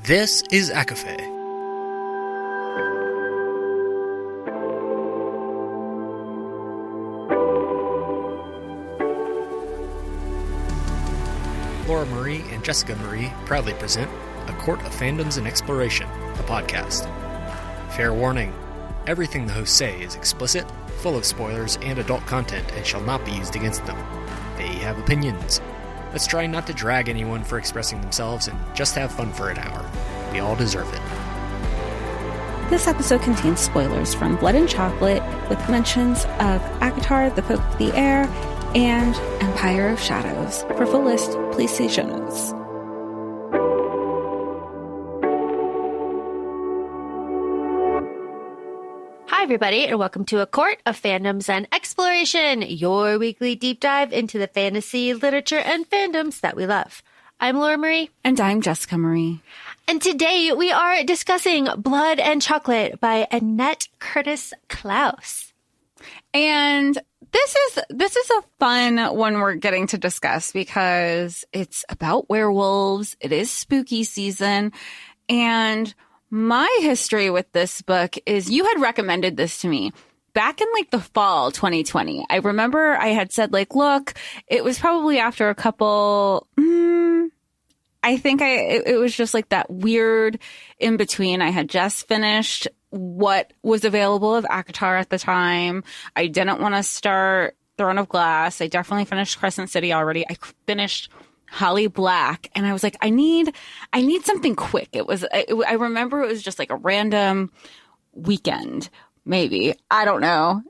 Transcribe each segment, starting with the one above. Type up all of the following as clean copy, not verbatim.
This is ACOFAE. Laura Marie and Jessica Marie proudly present A Court of Fandoms and Exploration, a podcast. Fair warning, everything the hosts say is explicit, full of spoilers and adult content and shall not be used against them. They have opinions. Let's try not to drag anyone for expressing themselves and just have fun for an hour. We all deserve it. This episode contains spoilers from Blood and Chocolate, with mentions of ACOTAR, The Poke of the Air, and Empire of Shadows. For full list, please see show notes. Hi, everybody, and welcome to A Court of Fandoms and Exploration, your weekly deep dive into the fantasy, literature, and fandoms that we love. I'm Laura Marie. And I'm Jessica Marie. And today we are discussing Blood and Chocolate by Annette Curtis Klaus. And this is a fun one we're getting to discuss because it's about werewolves. It is spooky season. And my history with this book is you had recommended this to me back in like the fall 2020. I remember I had said like, look, it was probably after a couple, I think it was just like that weird in between. I had just finished what was available of ACOTAR at the time. I didn't want to start Throne of Glass. I definitely finished Crescent City already. I finished Holly Black, and I was like, I need something quick. I remember it was just like a random weekend, maybe. I don't know.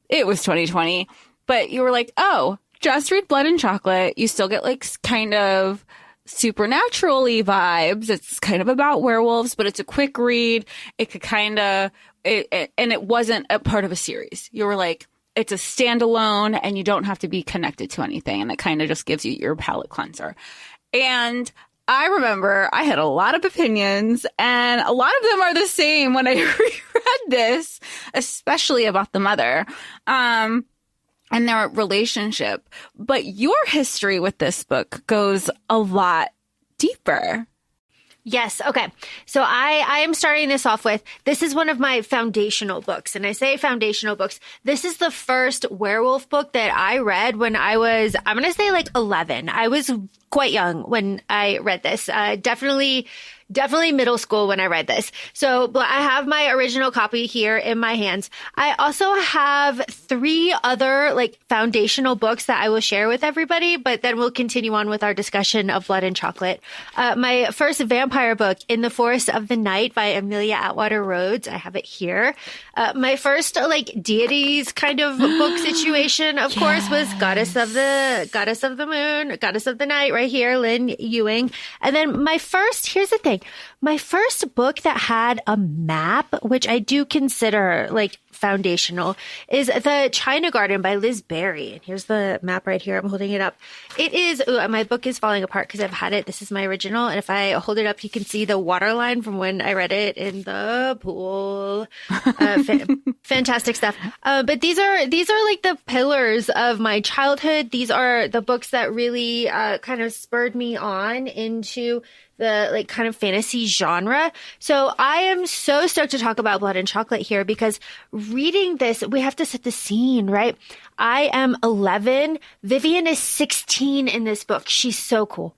It was 2020, but you were like, oh, just read Blood and Chocolate. You still get like kind of supernatural-y vibes. It's kind of about werewolves, but it's a quick read. It could kind of, and it wasn't a part of a series. You were like, it's a standalone and you don't have to be connected to anything. And it kind of just gives you your palate cleanser. And I remember I had a lot of opinions, and a lot of them are the same when I reread this, especially about the mother. And their relationship. But your history with this book goes a lot deeper. Yes. Okay. So I am starting this off with, this is one of my foundational books. And I say foundational books. This is the first werewolf book that I read when I was, I'm going to say like 11. I was quite young when I read this. Definitely middle school when I read this. So I have my original copy here in my hands. I also have 3 other like foundational books that I will share with everybody, but then we'll continue on with our discussion of Blood and Chocolate. My first vampire book, In the Forest of the Night by Amelia Atwater Rhodes. I have it here. My first like deities kind of book situation, of course, was Goddess of the Moon, Goddess of the Night right here, Lynn Ewing. And then here's the thing. My first book that had a map, which I do consider like foundational, is The China Garden by Liz Berry. And here's the map right here. I'm holding it up. It is, my book is falling apart because I've had it. This is my original. And if I hold it up, you can see the water line from when I read it in the pool. Fantastic stuff. But these are like the pillars of my childhood. These are the books that really kind of spurred me on into the like kind of fantasy genre. So I am so stoked to talk about Blood and Chocolate here because reading this, we have to set the scene, right? I am 11. Vivienne is 16 in this book. She's so cool.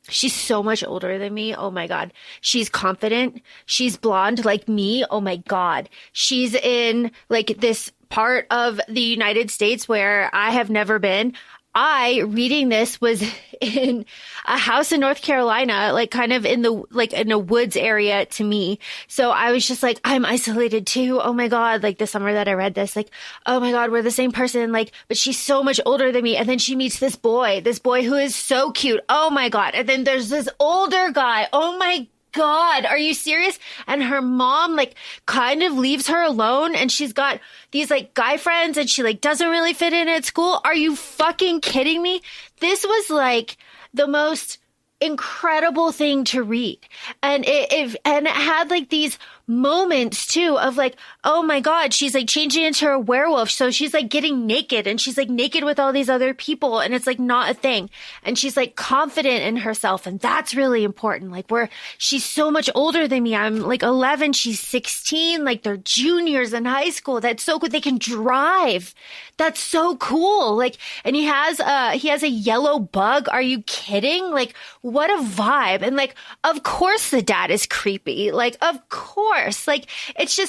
She's so much older than me. Oh my God. She's confident. She's blonde like me. Oh my God. She's in like this part of the United States where I have never been. Reading this was in a house in North Carolina, like kind of in a woods area to me. So I was just like, I'm isolated too. Oh my God. Like the summer that I read this, like, oh my God, we're the same person. Like, but she's so much older than me. And then she meets this boy who is so cute. Oh my God. And then there's this older guy. Oh my God, are you serious? And her mom like kind of leaves her alone, and she's got these like guy friends, and she like doesn't really fit in at school. Are you fucking kidding me? This was like the most incredible thing to read. And it had like these moments too of like, oh my God, she's like changing into a werewolf. So she's like getting naked and she's like naked with all these other people and it's like not a thing. And she's like confident in herself. And that's really important. Like she's so much older than me. I'm like 11. She's 16. Like they're juniors in high school. That's so good. They can drive. That's so cool. Like, and he has a yellow bug. Are you kidding? Like, what a vibe. And like, of course the dad is creepy. Like, of course. Like, it's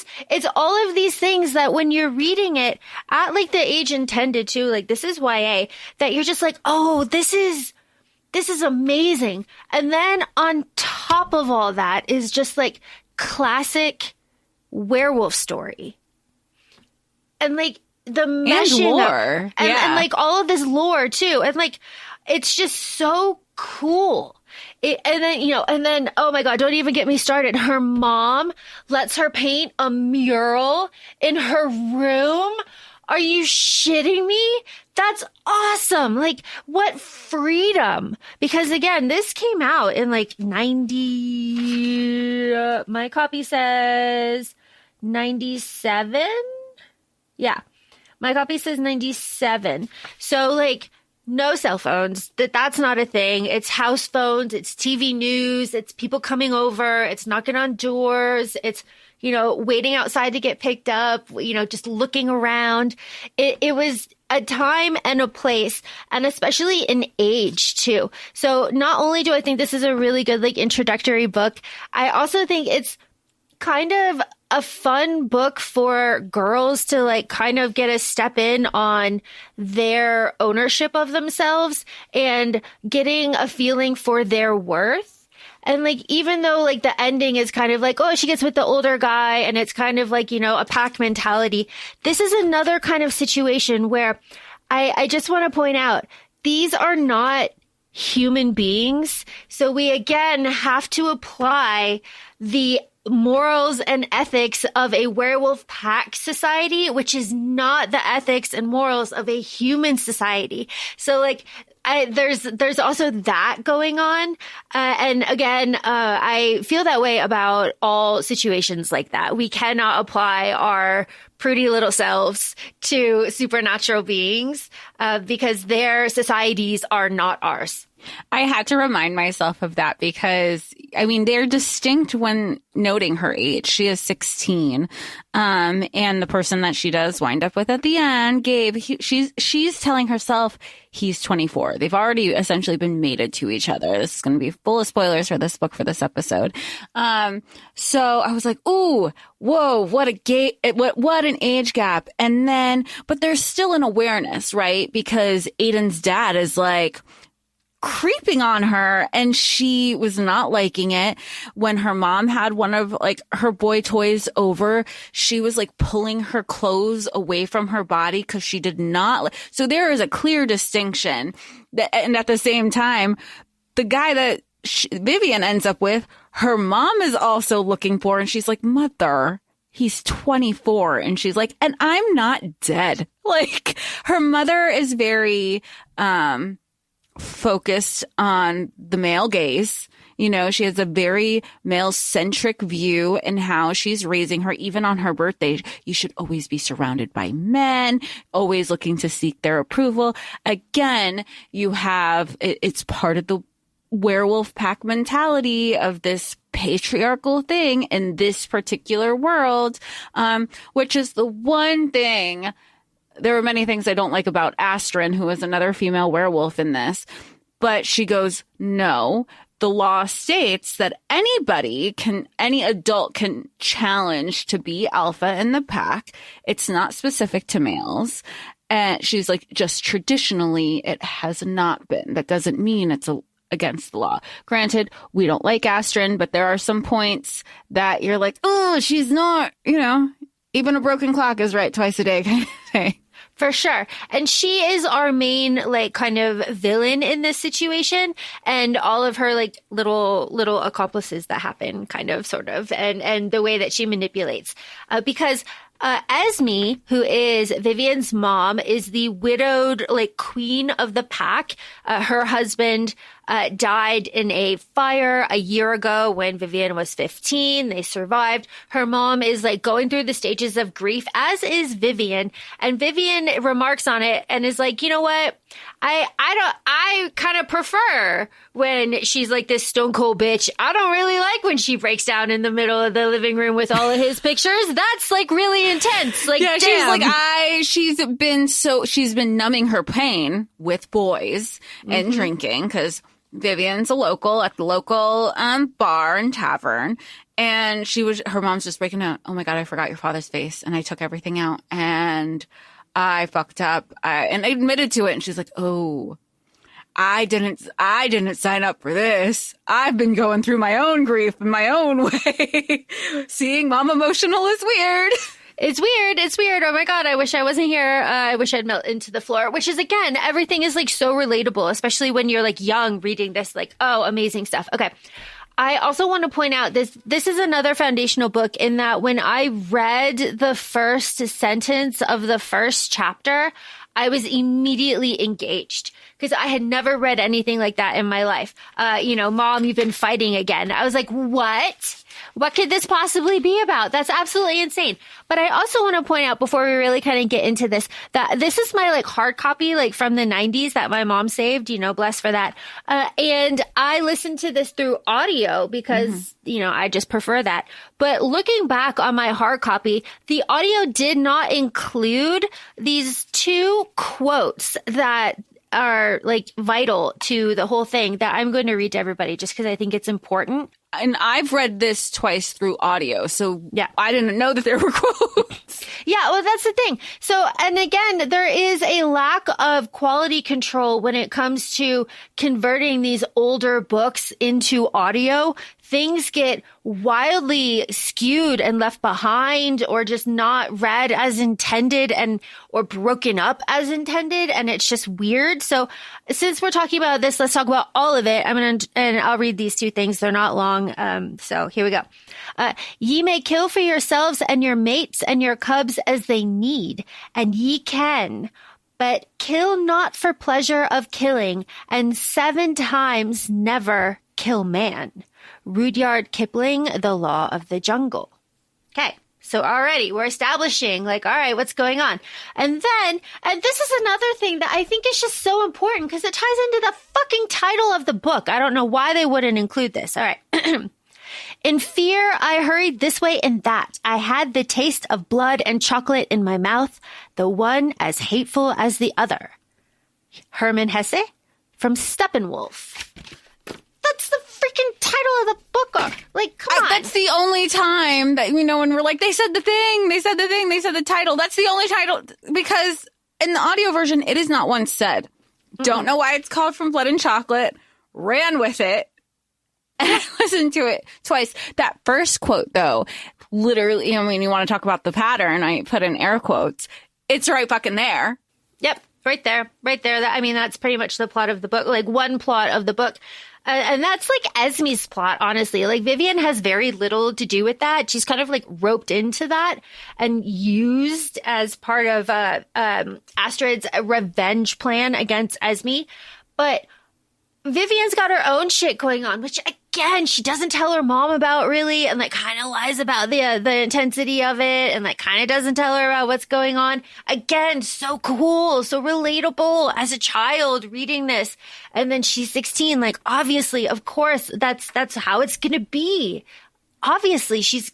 all of these things that when you're reading it at like the age intended to, like, this is YA, that you're just like, oh, this is amazing. And then on top of all that is just like classic werewolf story. And like, the meshing and lore. And like all of this lore too. And like, it's just so cool. And then, oh my God, don't even get me started. Her mom lets her paint a mural in her room. Are you shitting me? That's awesome. Like, what freedom. Because again, this came out in like 90, my copy says 97. Yeah. My copy says 97. So like no cell phones. That's not a thing. It's house phones. It's TV news. It's people coming over. It's knocking on doors. It's, waiting outside to get picked up, just looking around. It was a time and a place, and especially an age too. So not only do I think this is a really good like introductory book, I also think it's kind of a fun book for girls to like kind of get a step in on their ownership of themselves and getting a feeling for their worth. And like, even though like the ending is kind of like, oh, she gets with the older guy and it's kind of like, a pack mentality. This is another kind of situation where I just want to point out, these are not human beings. So we again have to apply the morals and ethics of a werewolf pack society, which is not the ethics and morals of a human society. So like, there's also that going on. And again, I feel that way about all situations like that. We cannot apply our prudy little selves to supernatural beings, because their societies are not ours. I had to remind myself of that because, they're distinct when noting her age. She is 16. And the person that she does wind up with at the end, Gabe, she's telling herself he's 24. They've already essentially been mated to each other. This is going to be full of spoilers for this book, for this episode. So I was like, ooh, whoa, what an age gap. And then, but there's still an awareness, right? Because Aiden's dad is like creeping on her and she was not liking it. When her mom had one of like her boy toys over, she was like pulling her clothes away from her body because she did not. So there is a clear distinction and at the same time, the guy that Vivienne ends up with, her mom is also looking for, and she's like, mother, he's 24. And she's like, and I'm not dead. Like, her mother is very, focused on the male gaze. She has a very male-centric view in how she's raising her. Even on her birthday, you should always be surrounded by men, always looking to seek their approval. Again, it's part of the werewolf pack mentality of this patriarchal thing in this particular world, which is the one thing. There are many things I don't like about Astrid, who is another female werewolf in this, but she goes, no, the law states that any adult can challenge to be alpha in the pack. It's not specific to males. And she's like, just traditionally, it has not been. That doesn't mean it's against the law. Granted, we don't like Astrid, but there are some points that you're like, oh, she's not, even a broken clock is right twice a day kind of thing. For sure. And she is our main, like, kind of villain in this situation. And all of her, like, little accomplices that happen, kind of, sort of, and the way that she manipulates. Because Esme, who is Vivienne's mom, is the widowed, like, queen of the pack. Her husband died in a fire a year ago when Vivienne was 15. They survived. Her mom is like going through the stages of grief, as is Vivienne. And Vivienne remarks on it and is like, you know what? I kind of prefer when she's like this stone cold bitch. I don't really like when she breaks down in the middle of the living room with all of his pictures. That's like really intense. Like, yeah, damn. she's been numbing her pain with boys and drinking, because Vivienne's a local at the local bar and tavern. And her mom's just breaking out. Oh my God, I forgot your father's face. And I took everything out and I fucked up. And I admitted to it. And she's like, oh, I didn't sign up for this. I've been going through my own grief in my own way. Seeing mom emotional is weird. It's weird. It's weird. Oh my God. I wish I wasn't here. I wish I'd melt into the floor, which is, again, everything is like so relatable, especially when you're like young reading this, like, oh, amazing stuff. Okay. I also want to point out this is another foundational book in that when I read the first sentence of the first chapter, I was immediately engaged because I had never read anything like that in my life. Mom, you've been fighting again. I was like, what? What could this possibly be about? That's absolutely insane. But I also want to point out before we really kind of get into this, that this is my like hard copy, like from the 90s that my mom saved, bless for that. And I listened to this through audio because, I just prefer that. But looking back on my hard copy, the audio did not include these two quotes that are like vital to the whole thing that I'm going to read to everybody just because I think it's important. And I've read this twice through audio, so yeah, I didn't know that there were quotes. Yeah, well, that's the thing. So, and again, there is a lack of quality control when it comes to converting these older books into audio. Things get wildly skewed and left behind, or just not read as intended or broken up as intended. And it's just weird. So since we're talking about this, let's talk about all of it. And I'll read these two things. They're not long. So here we go. Ye may kill for yourselves and your mates and your cubs as they need, and ye can. But kill not for pleasure of killing, and 7 times never kill man. Rudyard Kipling, The Law of the Jungle. Okay. So already we're establishing like, all right, what's going on? And this is another thing that I think is just so important because it ties into the fucking title of the book. I don't know why they wouldn't include this. All right. In fear, I hurried this way and that. I had the taste of blood and chocolate in my mouth, the one as hateful as the other. Hermann Hesse from Steppenwolf. That's the freaking title of the book. Like, come on. That's the only time that, when we're like, they said the title. That's the only title, because in the audio version, it is not once said. Mm-hmm. Don't know why it's called From Blood and Chocolate. Ran with it. And I listened to it twice. That first quote, though, literally, you want to talk about the pattern, I put in air quotes. It's right fucking there. Yep. Right there. That's pretty much the plot of the book. Like one plot of the book. And that's like Esme's plot, honestly. Like Vivienne has very little to do with that. She's kind of like roped into that and used as part of Astrid's revenge plan against Esme. But Vivienne's got her own shit going on, which again, she doesn't tell her mom about really, and like kind of lies about the intensity of it, and like kind of doesn't tell her about what's going on. Again, so cool, so relatable as a child reading this. And then she's 16, like obviously, of course, that's how it's gonna be. Obviously, she's,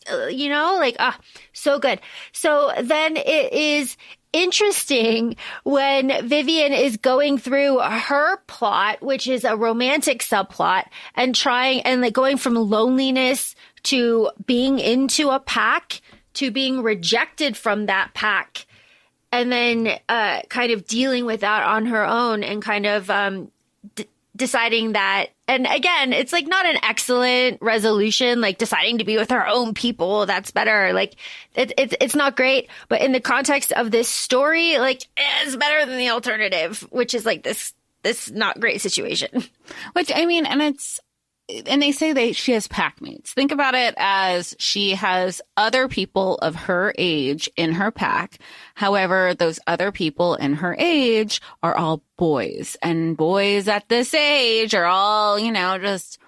so good. So then it is interesting when Vivienne is going through her plot, which is a romantic subplot, and going from loneliness to being into a pack to being rejected from that pack, and then kind of dealing with that on her own and kind of deciding that. And again, it's like not an excellent resolution, like deciding to be with her own people. That's better. Like it's not great, but in the context of this story, like it's better than the alternative, which is like this not great situation. Which and and they say she has pack mates. Think about it as she has other people of her age in her pack. However, those other people in her age are all boys, and boys at this age are all, just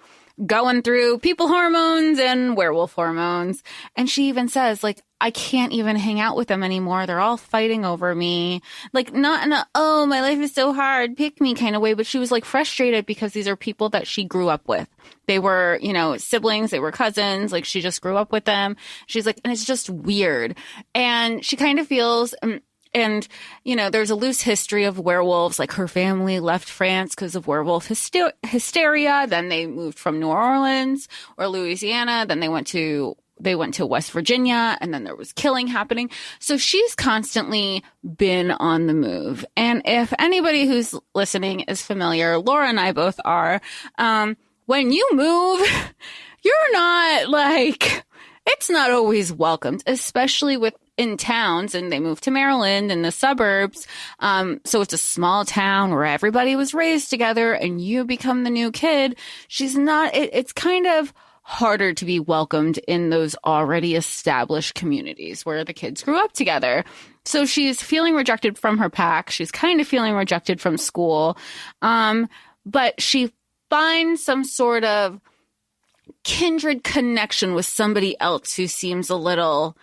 going through people hormones and werewolf hormones. And she even says, like, I can't even hang out with them anymore. They're all fighting over me. Like, not in a, oh, my life is so hard, pick me kind of way. But she was like frustrated because these are people that she grew up with. They were, siblings. They were cousins. Like, she just grew up with them. She's like, and it's just weird. And she kind of feels... And, there's a loose history of werewolves. Like, her family left France because of werewolf hysteria. Then they moved from New Orleans or Louisiana. Then they went to West Virginia, and then there was killing happening. So she's constantly been on the move. And if anybody who's listening is familiar, Laura and I both are, when you move, you're not like, it's not always welcomed, especially in towns, and they moved to Maryland in the suburbs. So it's a small town where everybody was raised together and you become the new kid. It's kind of harder to be welcomed in those already established communities where the kids grew up together. So she's feeling rejected from her pack. She's kind of feeling rejected from school. But she finds some sort of kindred connection with somebody else who seems a little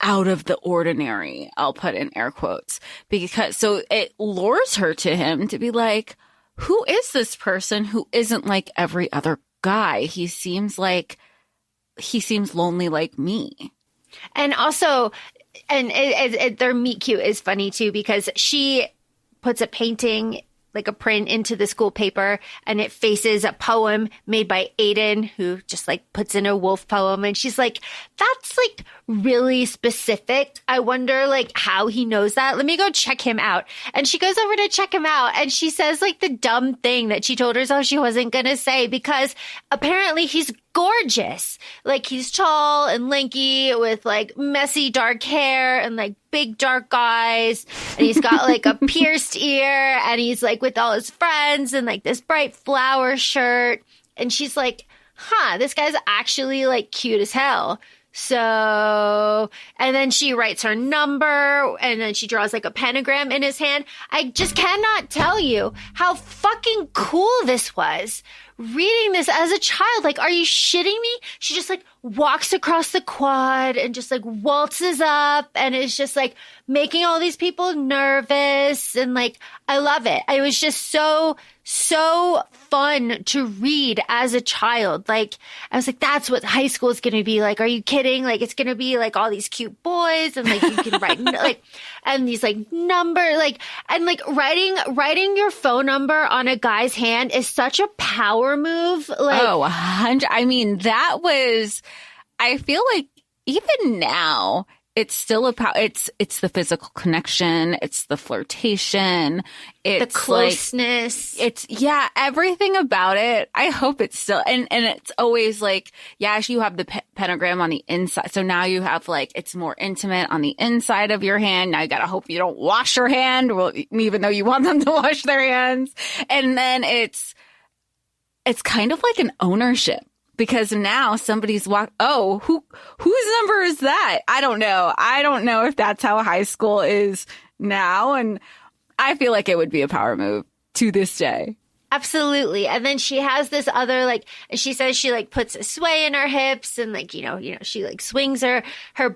out of the ordinary, I'll put in air quotes, because so it lures her to him to be like, who is this person who isn't like every other guy? He seems lonely like me. And also, their meet cute is funny too, because she puts a painting, like a print, into the school paper, and it faces a poem made by Aiden, who just like puts in a wolf poem. And she's like, that's like really specific. I wonder like how he knows that. Let me go check him out. And she goes over to check him out, and she says like the dumb thing that she told herself she wasn't going to say, because apparently he's gorgeous. Like, he's tall and lanky with like messy dark hair and like big dark eyes, and he's got like a pierced ear, and he's like with all his friends and like this bright flower shirt. And she's like, this guy's actually like cute as hell. So, and then she writes her number, and then she draws like a pentagram in his hand. I just cannot tell you how fucking cool this was. Reading this as a child, like, are you shitting me? She just like walks across the quad and just like waltzes up, and is just like making all these people nervous. And like, I love it. It was just so fun to read as a child. Like, I was like, that's what high school is going to be like. Are you kidding? Like, it's going to be like all these cute boys, and like you can write like, and these like number, like, and like writing your phone number on a guy's hand is such a power move. Like, I mean, that was, I feel like even now, it's still it's the physical connection. It's the flirtation. It's the closeness. Like, everything about it. I hope it's still, and it's always like, you have the pentagram on the inside. So now you have like, it's more intimate on the inside of your hand. Now you got to hope you don't wash your hand, even though you want them to wash their hands. And then it's kind of like an ownership. Because now somebody's whose number is that? I don't know. I don't know if that's how high school is now. And I feel like it would be a power move to this day. Absolutely. And then she has this other, like, she says she like puts a sway in her hips, and like, she like swings her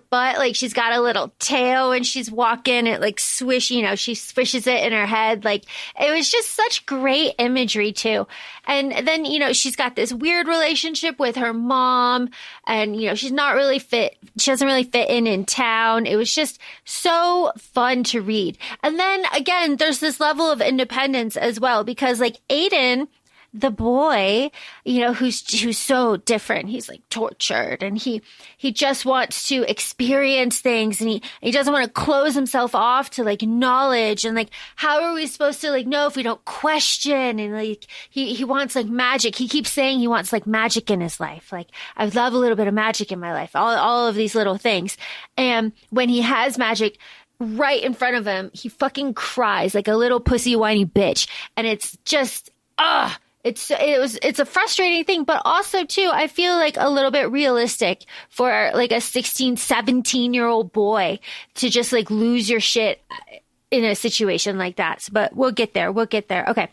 butt. Like, she's got a little tail when she's walking. It like swish, she swishes it in her head. Like, it was just such great imagery too. And then, she's got this weird relationship with her mom, and, she's not really fit. She doesn't really fit in town. It was just so fun to read. And then again, there's this level of independence as well, because like Aiden, the boy, who's so different. He's like tortured, and he just wants to experience things, and he doesn't want to close himself off to like knowledge. And like, how are we supposed to like know if we don't question? And like, he wants like magic. He keeps saying he wants like magic in his life. Like, I would love a little bit of magic in my life. All of these little things. And when he has magic right in front of him, he fucking cries like a little pussy whiny bitch. And it's just, it's a frustrating thing, but also too, I feel like a little bit realistic for like a 16, 17-year-old boy to just like lose your shit in a situation like that. But we'll get there. Okay.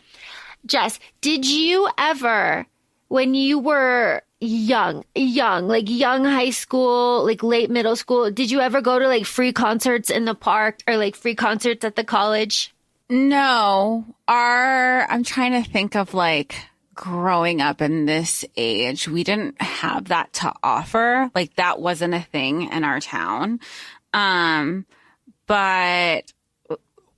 Jess, did you ever, when you were young, like young high school, like late middle school, did you ever go to like free concerts in the park or like free concerts at the college? No. I'm trying to think of like growing up in this age. We didn't have that to offer. Like that wasn't a thing in our town. But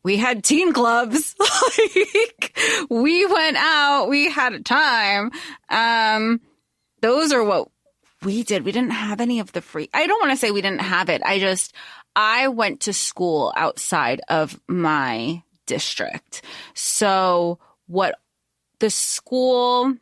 we had teen clubs. Like we went out, we had a time. Those are what we did. We didn't have any of the free. I don't want to say we didn't have it. I went to school outside of my district. So what the school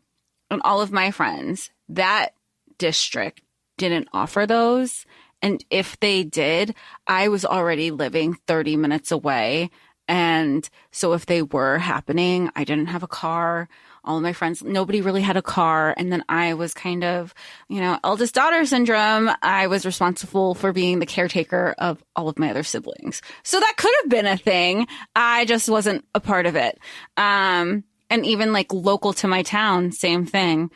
and all of my friends, that district didn't offer those. And if they did, I was already living 30 minutes away. And so if they were happening, I didn't have a car. All of my friends, nobody really had a car. And then I was kind of, eldest daughter syndrome. I was responsible for being the caretaker of all of my other siblings. So that could have been a thing. I just wasn't a part of it. And even like local to my town, same thing.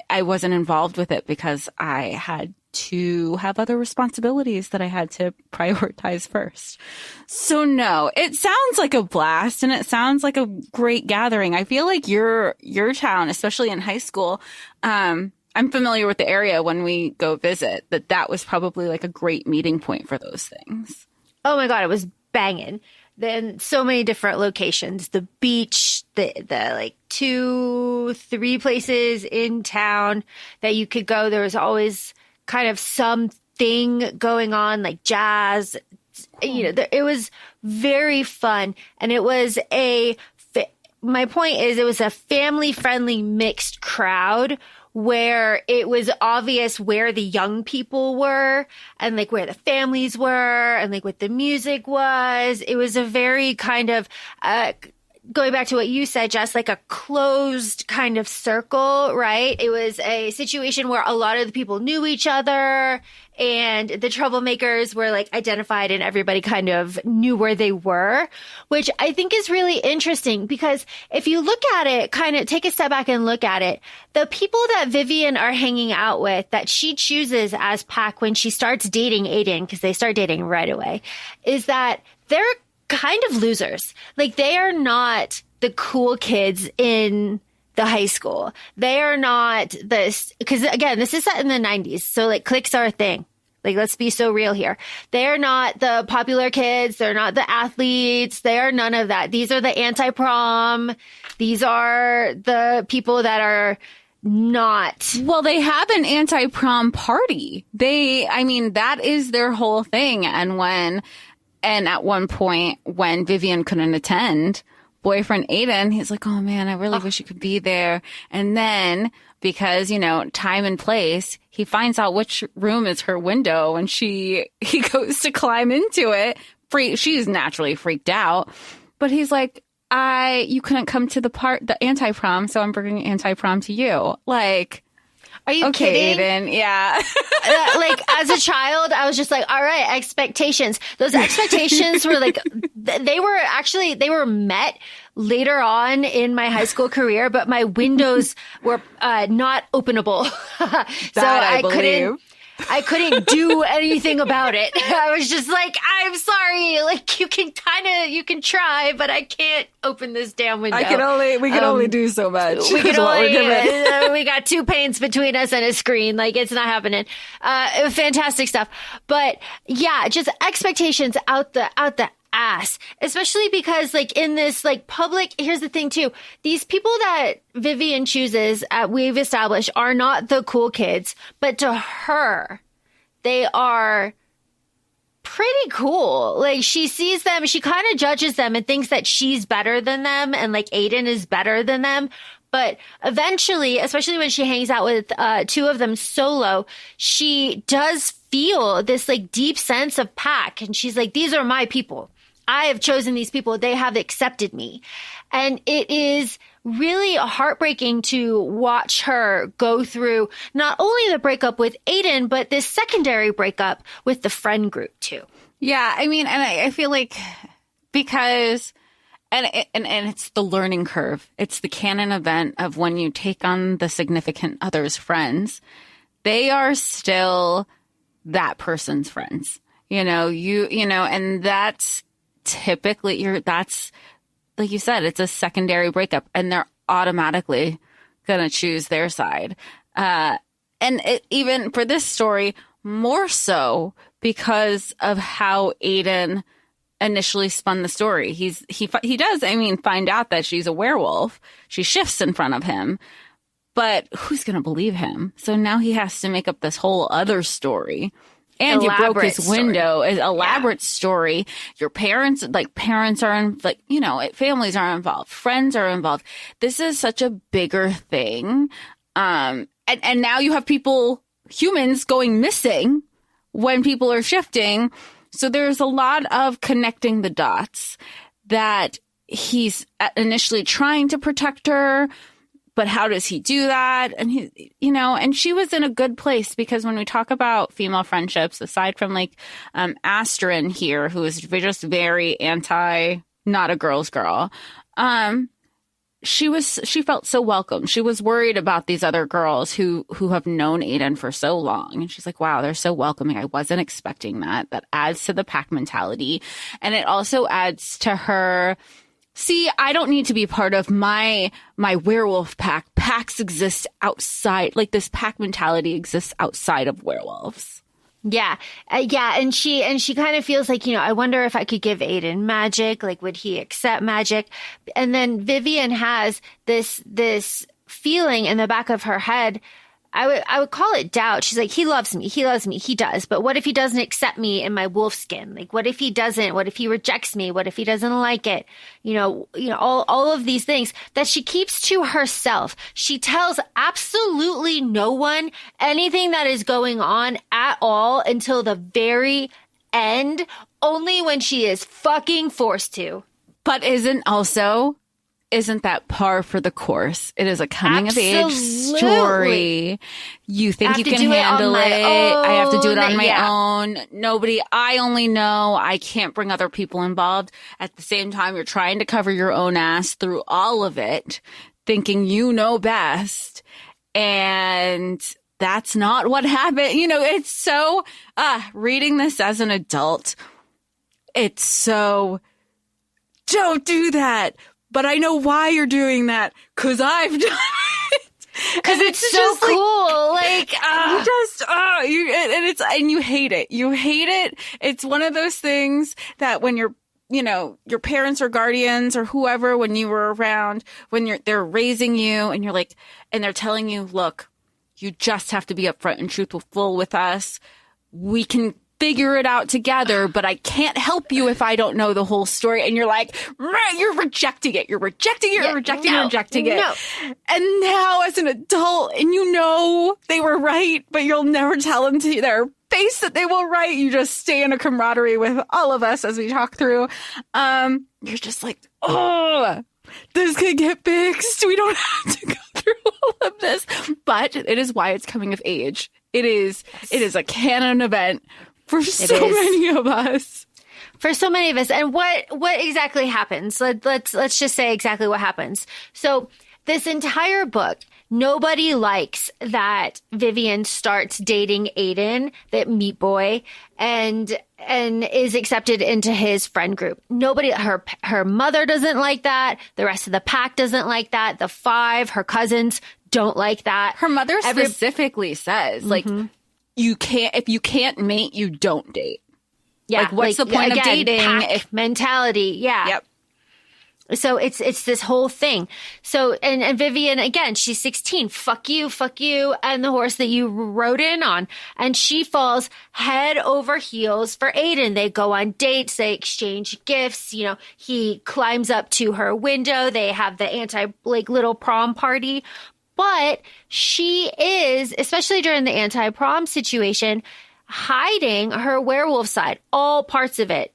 I wasn't involved with it because I had to have other responsibilities that I had to prioritize first. So no, it sounds like a blast and it sounds like a great gathering. I feel like your town, especially in high school, I'm familiar with the area when we go visit, that was probably like a great meeting point for those things. Oh my God, it was banging. Then so many different locations, the beach, the like 2-3 places in town that you could go. There was always kind of something going on, like jazz. It was very fun. And it was my point is it was a family-friendly mixed crowd where it was obvious where the young people were and like where the families were and like what the music was. It was a very kind of, going back to what you said, Jess, like a closed kind of circle, right? It was a situation where a lot of the people knew each other and the troublemakers were like identified and everybody kind of knew where they were, which I think is really interesting because if you look at it, kind of take a step back and look at it, the people that Vivienne are hanging out with that she chooses as pack when she starts dating Aiden, because they start dating right away, is that they're kind of losers. Like they are not the cool kids in the high school. They are not this, because again, this is set in the 90s. So like cliques are a thing. Like, let's be so real here. They are not the popular kids. They're not the athletes. They are none of that. These are the anti-prom. These are the people that are not. Well, they have an anti-prom party. That is their whole thing. And at one point when Vivienne couldn't attend, boyfriend Aiden, he's like, oh man, I really wish you could be there. And then because, time and place, he finds out which room is her window and he goes to climb into it. She's naturally freaked out, but he's like, you couldn't come to the anti-prom, so I'm bringing anti-prom to you. Like, are you kidding? Aiden, yeah. Like, as a child, I was just like, all right, expectations. Those expectations were like, they were met later on in my high school career, but my windows were not openable. So I couldn't do anything about it. I was just like, I'm sorry. Like, you can try, but I can't open this damn window. We can only do so much. We got 2 panes between us and a screen. Like, it's not happening. Fantastic stuff. But yeah, just expectations out the ass, especially because like in this like public, here's the thing too, these people that Vivienne chooses, we've established, are not the cool kids, but to her, they are pretty cool. Like, she sees them, she kind of judges them and thinks that she's better than them and like Aiden is better than them. But eventually, especially when she hangs out with 2 of them solo, she does feel this like deep sense of pack. And she's like, these are my people. I have chosen these people. They have accepted me. And it is really heartbreaking to watch her go through not only the breakup with Aiden, but this secondary breakup with the friend group too. Yeah, I mean, and I feel like because, and it's the learning curve. It's the canon event of when you take on the significant other's friends, they are still that person's friends. You know, and that's typically that's, like you said, it's a secondary breakup and they're automatically going to choose their side. And even for this story, more so because of how Aiden initially spun the story. He does, I mean, find out that she's a werewolf. She shifts in front of him, but who's going to believe him? So now he has to make up this whole other story. And you broke his window, an elaborate story. Your parents, are families are involved, friends are involved. This is such a bigger thing. And now you have humans going missing when people are shifting. So there's a lot of connecting the dots that he's initially trying to protect her, but how does he do that? And and she was in a good place because when we talk about female friendships, aside from Astrid here, who is just very anti, not a girl's girl, she felt so welcome. She was worried about these other girls who have known Aiden for so long. And she's like, wow, they're so welcoming. I wasn't expecting that. That adds to the pack mentality. And it also adds to her, see, I don't need to be part of my werewolf pack. Packs exist outside. This pack mentality exists outside of werewolves. Yeah. And she kind of feels like, I wonder if I could give Aiden magic. Would he accept magic? And then Vivienne has this feeling in the back of her head. I would call it doubt. She's like, he loves me. He does. But what if he doesn't accept me in my wolf skin? What if he doesn't? What if he rejects me? What if he doesn't like it? All of these things that she keeps to herself. She tells absolutely no one anything that is going on at all until the very end, only when she is fucking forced to. But isn't that par for the course? It is a coming of age story. You think you can handle it. I have to do it on my own. I only know. I can't bring other people involved. At the same time, you're trying to cover your own ass through all of it, thinking you know best. And that's not what happened. It's so, reading this as an adult, it's so, don't do that. But I know why you're doing that, because I've done it. Because it's so cool. You hate it. You hate it. It's one of those things that when your your parents or guardians or whoever, when you were around, they're raising you and and they're telling you, look, you just have to be upfront and truthful with us. We can figure it out together, but I can't help you if I don't know the whole story. And you're like, you're rejecting it. You're rejecting it. You're rejecting it. No. And now as an adult, and they were right, but you'll never tell them to their face that they were right. You just stay in a camaraderie with all of us as we talk through. You're just like, oh, this could get fixed. We don't have to go through all of this. But it is why it's coming of age. It is a canon event for so many of us. For so many of us. And what exactly happens? Let's just say exactly what happens. So this entire book, nobody likes that Vivienne starts dating Aiden, that meat boy, and is accepted into his friend group. Nobody, her mother doesn't like that. The rest of the pack doesn't like that. The 5, her cousins don't like that. Her mother specifically says, if you can't mate, you don't date. Yeah. What's the point of dating? Pack mentality. Yeah. Yep. So it's this whole thing. So, and Vivienne, again, she's 16. Fuck you, and the horse that you rode in on. And she falls head over heels for Aiden. They go on dates. They exchange gifts. He climbs up to her window. They have the little prom party. But she is, especially during the anti-prom situation, hiding her werewolf side, all parts of it.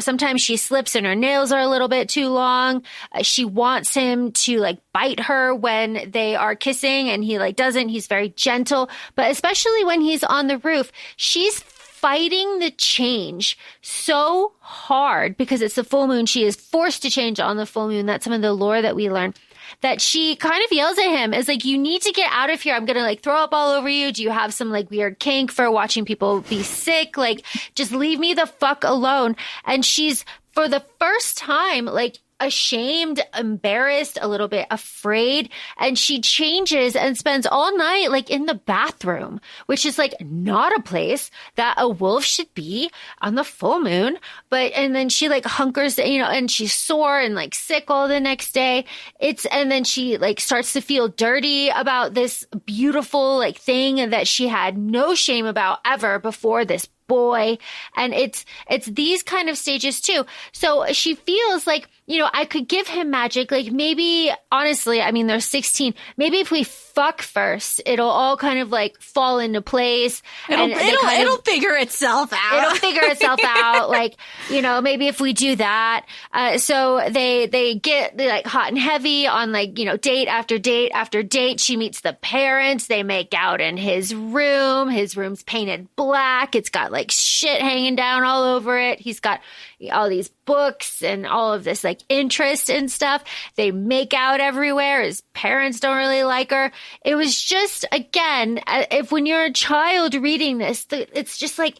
Sometimes she slips and her nails are a little bit too long. She wants him to like bite her when they are kissing, and he like doesn't. He's very gentle, but especially when he's on the roof, she's fighting the change so hard because it's the full moon. She is forced to change on the full moon. That's some of the lore that we learn. That she kind of yells at him is like, you need to get out of here. I'm going to like throw up all over you. Do you have some like weird kink for watching people be sick? Like, just leave me the fuck alone. And she's, for the first time, like ashamed, embarrassed, a little bit afraid. And she changes and spends all night like in the bathroom, which is like not a place that a wolf should be on the full moon. And then she like hunkers, and she's sore and like sick all the next day. And then she like starts to feel dirty about this beautiful like thing that she had no shame about ever before this boy. And it's these kind of stages too. So she feels like, I could give him magic. Like maybe, honestly, I mean, they're 16. Maybe if we fuck first, it'll all kind of like fall into place. It'll figure itself out. It'll figure itself out. Like, maybe if we do that. So they get like hot and heavy on like, date after date after date. She meets the parents. They make out in his room. His room's painted black. It's got like shit hanging down all over it. He's got all these books and all of this like interest and stuff. They make out everywhere. His parents don't really like her. It was just, again, if when you're a child reading this, it's just like,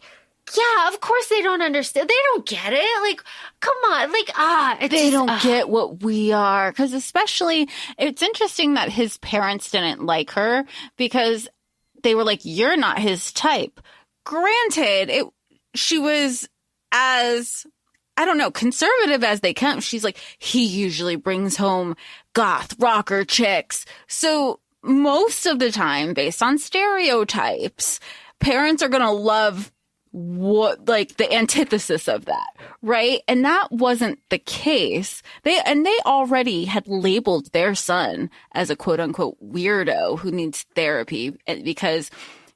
yeah, of course they don't understand. They don't get it. Like, come on. Like, they don't get what we are. Because especially, it's interesting that his parents didn't like her because they were like, you're not his type. Granted, she was as, I don't know, conservative as they come. She's like, he usually brings home goth rocker chicks. So most of the time, based on stereotypes, parents are going to love what, like, the antithesis of that, right? And that wasn't the case. They already had labeled their son as a quote unquote weirdo who needs therapy because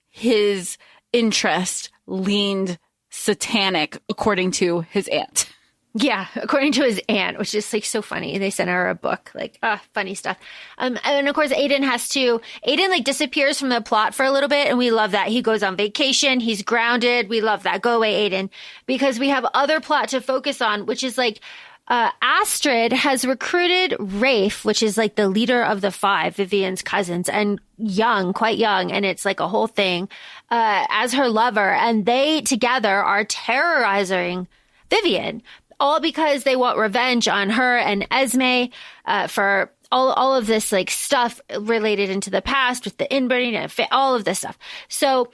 his interest leaned satanic, according to his aunt. Yeah, according to his aunt, which is like so funny. They sent her a book, like funny stuff. And of course, Aiden like disappears from the plot for a little bit, and we love that. He goes on vacation, he's grounded. We love that. Go away, Aiden, because we have other plot to focus on, which is like Astrid has recruited Rafe, which is like the leader of the five, Vivienne's cousins, and quite young, and it's like a whole thing, as her lover, and they together are terrorizing Vivienne. All because they want revenge on her and Esme for all of this like stuff related into the past with the inbreeding and all of this stuff. So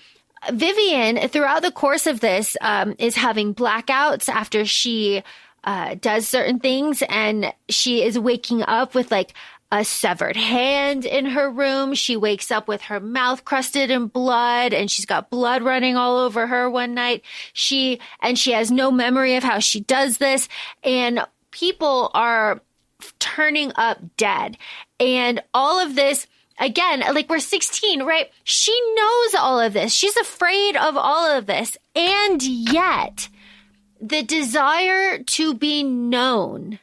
Vivienne, throughout the course of this, is having blackouts after she does certain things, and she is waking up with like a severed hand in her room. She wakes up with her mouth crusted in blood, and she's got blood running all over her one night. She has no memory of how she does this, and people are turning up dead. And all of this, again, like we're 16, right? She knows all of this. She's afraid of all of this. And yet the desire to be known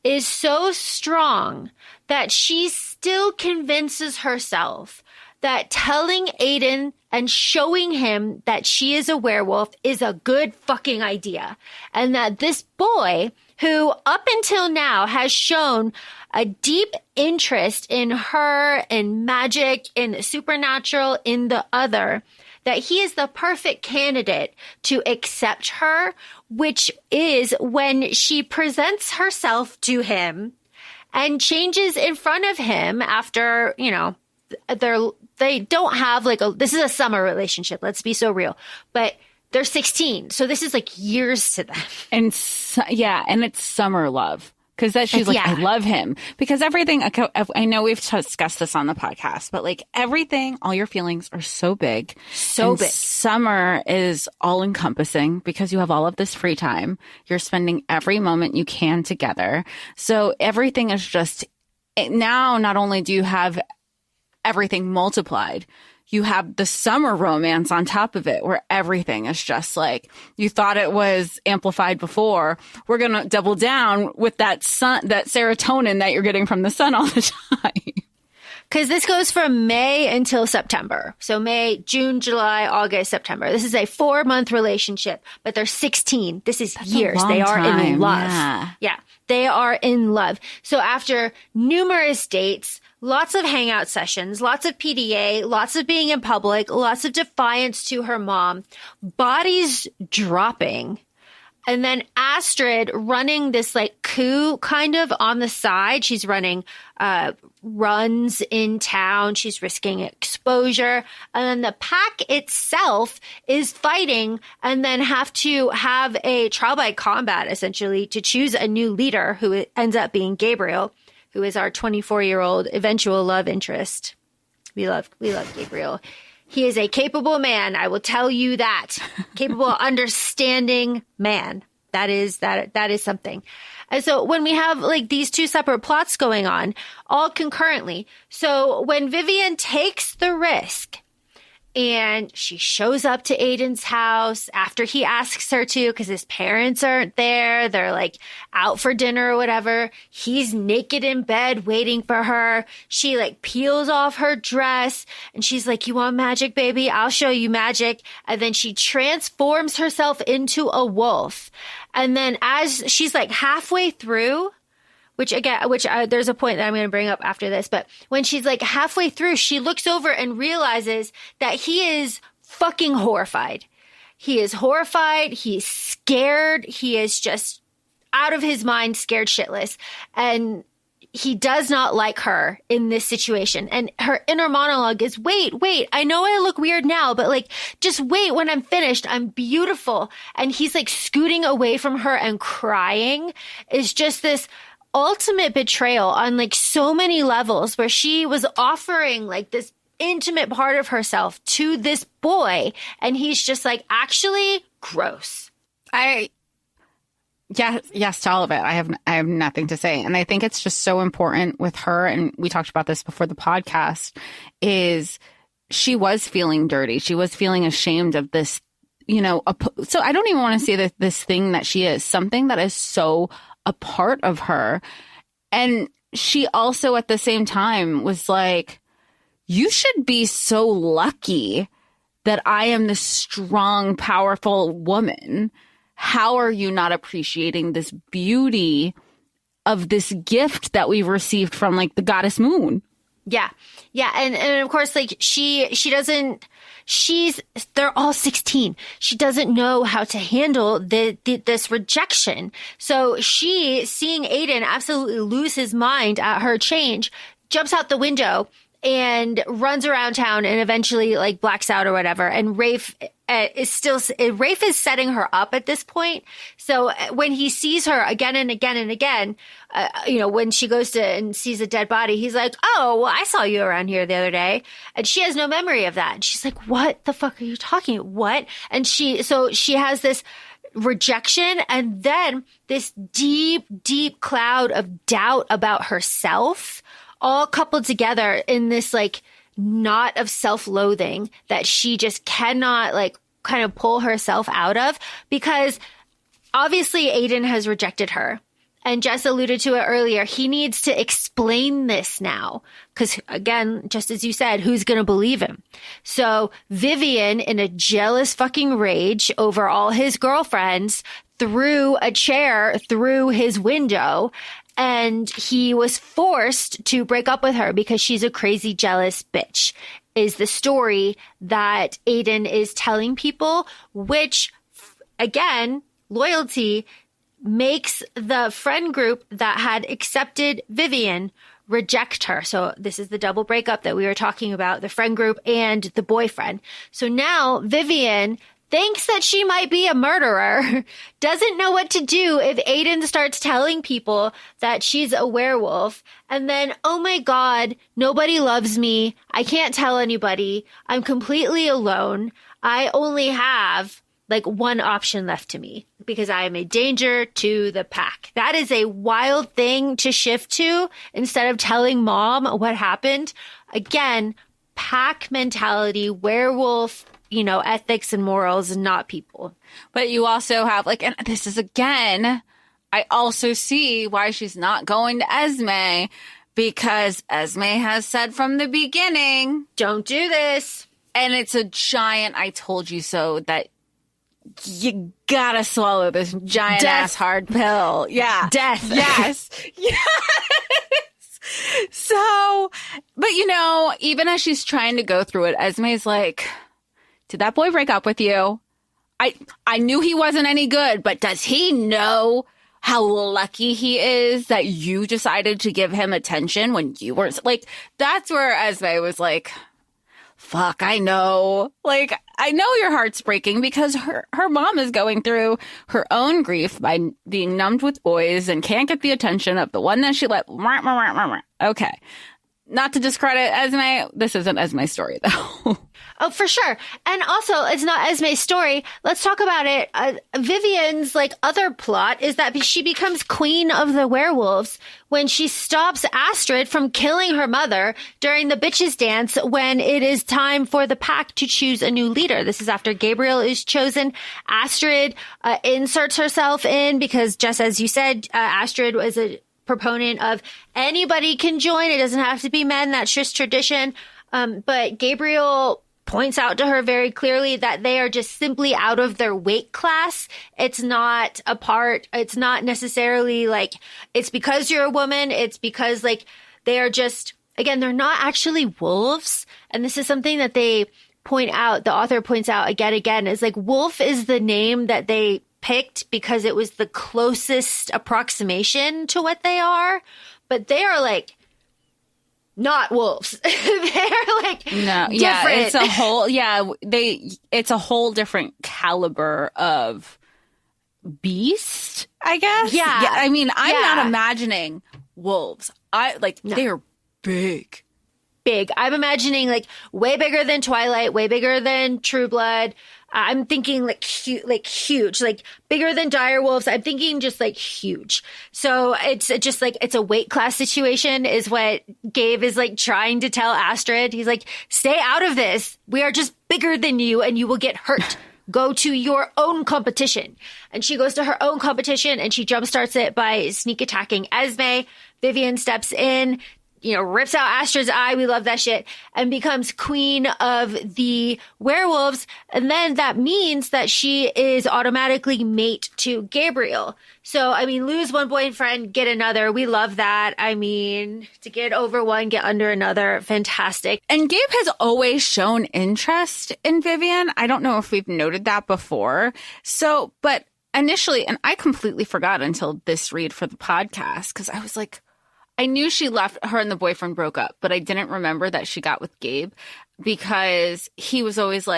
is so strong that she still convinces herself that telling Aiden and showing him that she is a werewolf is a good fucking idea. And that this boy, who up until now has shown a deep interest in her, in magic, in the supernatural, in the other, that he is the perfect candidate to accept her, which is when she presents herself to him and changes in front of him after, they don't have like this is a summer relationship. Let's be so real. But they're 16. So this is like years to them. And and it's summer love. Because she's like, I love him. Because everything, I know we've discussed this on the podcast, but like everything, all your feelings are so big. So big. Summer is all encompassing because you have all of this free time. You're spending every moment you can together. So everything is just, now not only do you have everything multiplied, you have the summer romance on top of it, where everything is just like, you thought it was amplified before. We're going to double down with that serotonin that you're getting from the sun all the time. Because this goes from May until September. So May, June, July, August, September. This is a 4-month relationship, but they're 16. This is years. They are in love. Yeah, they are in love. So after numerous dates, lots of hangout sessions, lots of PDA, lots of being in public, lots of defiance to her mom, bodies dropping, and then Astrid running this like coup kind of on the side. She's running runs in town. She's risking exposure. And then the pack itself is fighting and then have to have a trial by combat, essentially, to choose a new leader who ends up being Gabriel, who is our 24-year-old eventual love interest. We love Gabriel. He is a capable man. I will tell you that. Capable, understanding man. That is something. And so when we have like these two separate plots going on all concurrently. So when Vivienne takes the risk and she shows up to Aiden's house after he asks her to, because his parents aren't there. They're like out for dinner or whatever. He's naked in bed waiting for her. She like peels off her dress and she's like, "You want magic, baby? I'll show you magic." And then she transforms herself into a wolf. And then as she's like halfway through, which there's a point that I'm going to bring up after this. But when she's like halfway through, she looks over and realizes that he is fucking horrified. He is horrified. He's scared. He is just out of his mind, scared shitless. And he does not like her in this situation. And her inner monologue is, wait, I know I look weird now, but like, just wait, when I'm finished, I'm beautiful. And he's like scooting away from her and crying. Is just this ultimate betrayal on like so many levels, where she was offering like this intimate part of herself to this boy, and he's just like, actually gross. Yes to all of it. I have nothing to say. And I think it's just so important with her, and we talked about this before the podcast, is she was feeling dirty. She was feeling ashamed of this, so I don't even want to say that this thing that she is, something that is so a part of her. And she also at the same time was like, you should be so lucky that I am this strong, powerful woman. How are you not appreciating this beauty of this gift that we've received from like the goddess moon? Yeah. And of course, like they're all 16. She doesn't know how to handle this rejection. So she, seeing Aiden absolutely lose his mind at her change, jumps out the window and runs around town and eventually like blacks out or whatever. And Rafe is setting her up at this point. So when he sees her again and again and again, when she goes to and sees a dead body, he's like, "Oh, well, I saw you around here the other day." And she has no memory of that. And she's like, "What the fuck are you talking about? What?" And she has this rejection and then this deep, deep cloud of doubt about herself, all coupled together in this like knot of self-loathing that she just cannot like kind of pull herself out of, because obviously Aiden has rejected her. And Jess alluded to it earlier. He needs to explain this now. Because again, just as you said, who's going to believe him? So Vivienne, in a jealous fucking rage over all his girlfriends, threw a chair through his window. And he was forced to break up with her because she's a crazy, jealous bitch, is the story that Aiden is telling people, which, again, loyalty makes the friend group that had accepted Vivienne reject her. So this is the double breakup that we were talking about, the friend group and the boyfriend. So now Vivienne thinks that she might be a murderer, doesn't know what to do if Aiden starts telling people that she's a werewolf. And then, oh my God, nobody loves me. I can't tell anybody. I'm completely alone. I only have like one option left to me because I am a danger to the pack. That is a wild thing to shift to instead of telling mom what happened. Again, pack mentality, werewolf, ethics and morals, not people. But you also have and this is again, I also see why she's not going to Esme, because Esme has said from the beginning, don't do this. And it's a giant I told you so that you gotta swallow this giant ass hard pill. Yeah. Death. Yes. Yes. So, but even as she's trying to go through it, Esme's like, did that boy break up with you? I knew he wasn't any good, but does he know how lucky he is that you decided to give him attention when you weren't? That's where Esme was like, fuck, I know. I know your heart's breaking because her mom is going through her own grief by being numbed with boys and can't get the attention of the one that she let. Okay. Not to discredit Esme. This isn't Esme's story, though. Oh, for sure. And also, it's not Esme's story. Let's talk about it. Vivienne's other plot is that she becomes queen of the werewolves when she stops Astrid from killing her mother during the bitches dance when it is time for the pack to choose a new leader. This is after Gabriel is chosen. Astrid inserts herself in because, just as you said, Astrid was a proponent of anybody can join. It doesn't have to be men. That's just tradition. But Gabriel points out to her very clearly that they are just simply out of their weight class. It's not it's not necessarily it's because you're a woman. It's because they are just, again, they're not actually wolves. And this is something that they point out, the author points out again, is wolf is the name that they picked because it was the closest approximation to what they are. But they are not wolves. They're no, different. Yeah, it's a whole different caliber of beast, I guess. Yeah. I mean, I'm not imagining wolves. No. They are big. Big. I'm imagining way bigger than Twilight, way bigger than True Blood. I'm thinking huge, bigger than dire wolves. I'm thinking just huge. So it's just it's a weight class situation is what Gabe is trying to tell Astrid. He's stay out of this. We are just bigger than you and you will get hurt. Go to your own competition. And she goes to her own competition and she jumpstarts it by sneak attacking Esme. Vivienne steps in, rips out Astrid's eye. We love that shit. And becomes queen of the werewolves. And then that means that she is automatically mate to Gabriel. So, lose one boyfriend, get another. We love that. To get over one, get under another. Fantastic. And Gabe has always shown interest in Vivienne. I don't know if we've noted that before. So, but initially, and I completely forgot until this read for the podcast, because I was I knew she left, her and the boyfriend broke up, but I didn't remember that she got with Gabe because he was always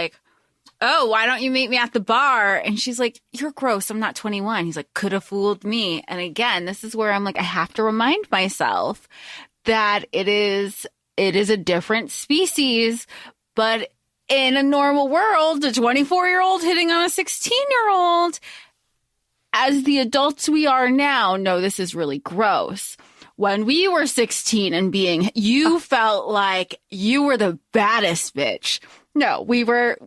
oh, why don't you meet me at the bar? And she's you're gross. I'm not 21. He's could have fooled me. And again, this is where I'm I have to remind myself that it is a different species, but in a normal world, a 24-year-old hitting on a 16-year-old, as the adults we are now, no, this is really gross. When we were 16 and you felt like you were the baddest bitch. No, we were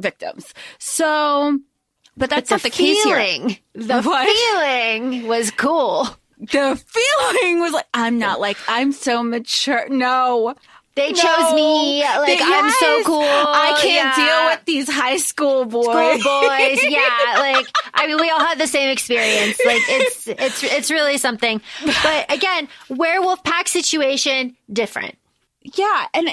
victims. So, but that's not the case here. The feeling was cool. The feeling was I'm so mature. No. They chose me. I'm so cool. I can't deal with these high school boys. Yeah. We all had the same experience. It's really something. But again, werewolf pack situation, different. Yeah. And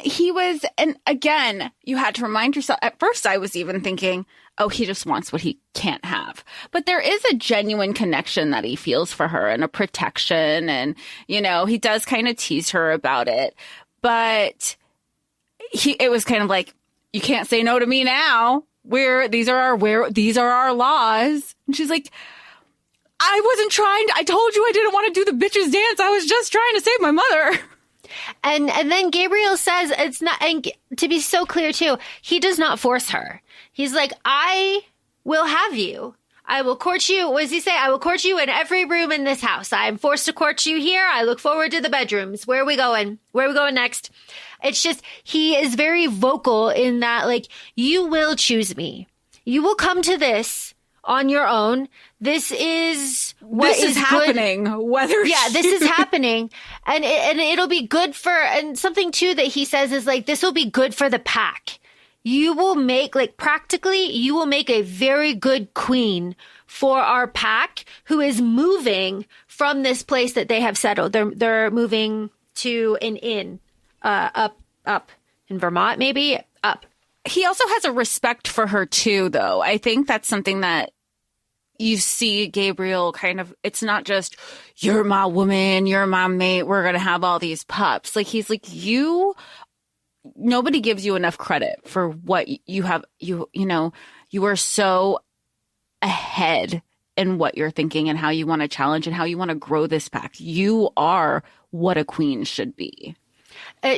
and again, you had to remind yourself. At first, I was even thinking, oh, he just wants what he can't have. But there is a genuine connection that he feels for her and a protection. And, he does kind of tease her about it. But it was kind of you can't say no to me now. These are our laws. And she's I told you I didn't want to do the bitches dance. I was just trying to save my mother. And then Gabriel says it's not, and to be so clear too, he does not force her. He's I will have you. I will court you. What does he say? I will court you in every room in this house. I am forced to court you here. I look forward to the bedrooms. Where are we going? Where are we going next? It's just, he is very vocal in that, like, you will choose me. You will come to this on your own. This is what is happening. Whether this is happening, and it'll be good for. And something too that he says is like, this will be good for the pack. You will make, like, practically, you will make a very good queen for our pack, who is moving from this place that they have settled. They're moving to an inn, up in Vermont, maybe up. He also has a respect for her too, though. I think that's something that you see Gabriel kind of, it's not just, you're my woman, you're my mate, we're going to have all these pups. Like, he's like, nobody gives you enough credit for what you have. You are so ahead in what you're thinking and how you want to challenge and how you want to grow this pack. You are what a queen should be.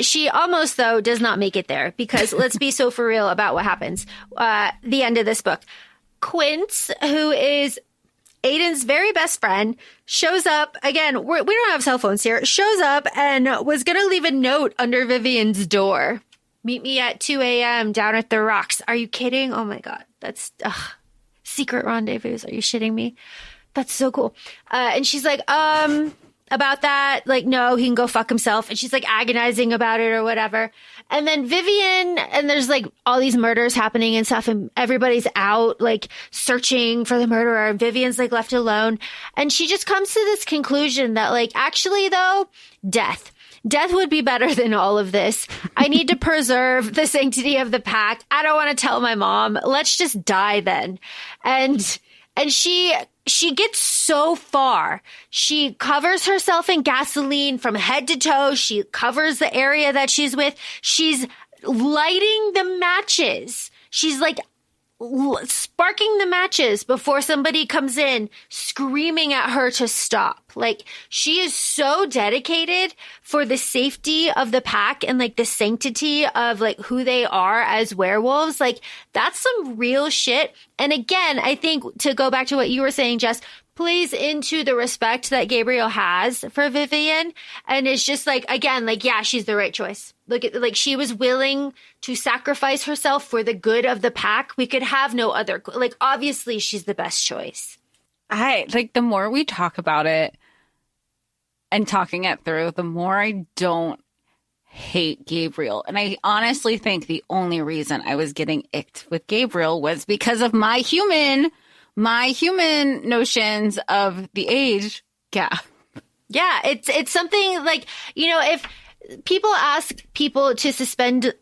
She almost, though, does not make it there, because let's be so for real about what happens. The end of this book. Quince, who is Aiden's very best friend, shows up. Again, we don't have cell phones here. Shows up and was going to leave a note under Vivienne's door. Meet me at 2 a.m. down at the rocks. Are you kidding? Oh, my God. That's secret rendezvous. Are you shitting me? That's so cool. And she's like, about that, like, no, he can go fuck himself. And she's like agonizing about it or whatever. And then Vivienne, and there's like all these murders happening and stuff, and everybody's out like searching for the murderer, and Vivienne's like left alone. And she just comes to this conclusion that, like, actually though, death would be better than all of this. I need to preserve the sanctity of the pack. I don't want to tell my mom. Let's just die then. And she gets so far. She covers herself in gasoline from head to toe. She covers the area that she's with. She's lighting the matches. She's like sparking the matches before somebody comes in screaming at her to stop. Like, she is so dedicated for the safety of the pack and like the sanctity of like who they are as werewolves. Like, that's some real shit. And again, I think, to go back to what you were saying, Jess, plays into the respect that Gabriel has for Vivienne. And it's just like, again, like, yeah, she's the right choice. Look at, like, she was willing to sacrifice herself for the good of the pack. We could have no other, like, obviously she's the best choice. The more we talk about it and talking it through, the more I don't hate Gabriel. And I honestly think the only reason I was getting icked with Gabriel was because of my human notions of the age gap. Yeah, it's something like, if people ask people to suspend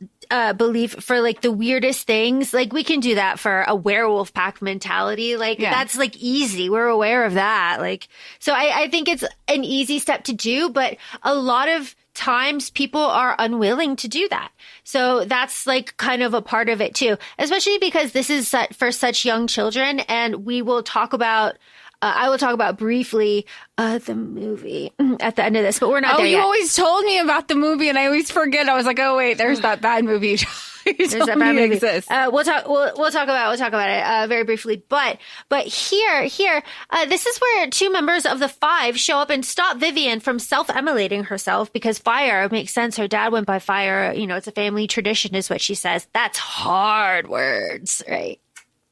belief for like the weirdest things, like, we can do that for a werewolf pack mentality. Like, that's like easy. We're aware of that. Like, so I think it's an easy step to do, but a lot of times people are unwilling to do that. So that's like kind of a part of it too, especially because this is for such young children. And we will talk about, I will talk about briefly the movie at the end of this, but we're not there yet. You always told me about the movie and I always forget. I was like, oh wait, there's that bad movie. There's that bad movie. Exists. We'll talk about it very briefly. But here, this is where two members of the five show up and stop Vivienne from self-immolating herself, because fire makes sense. Her dad went by fire. It's a family tradition, is what she says. That's hard words, right?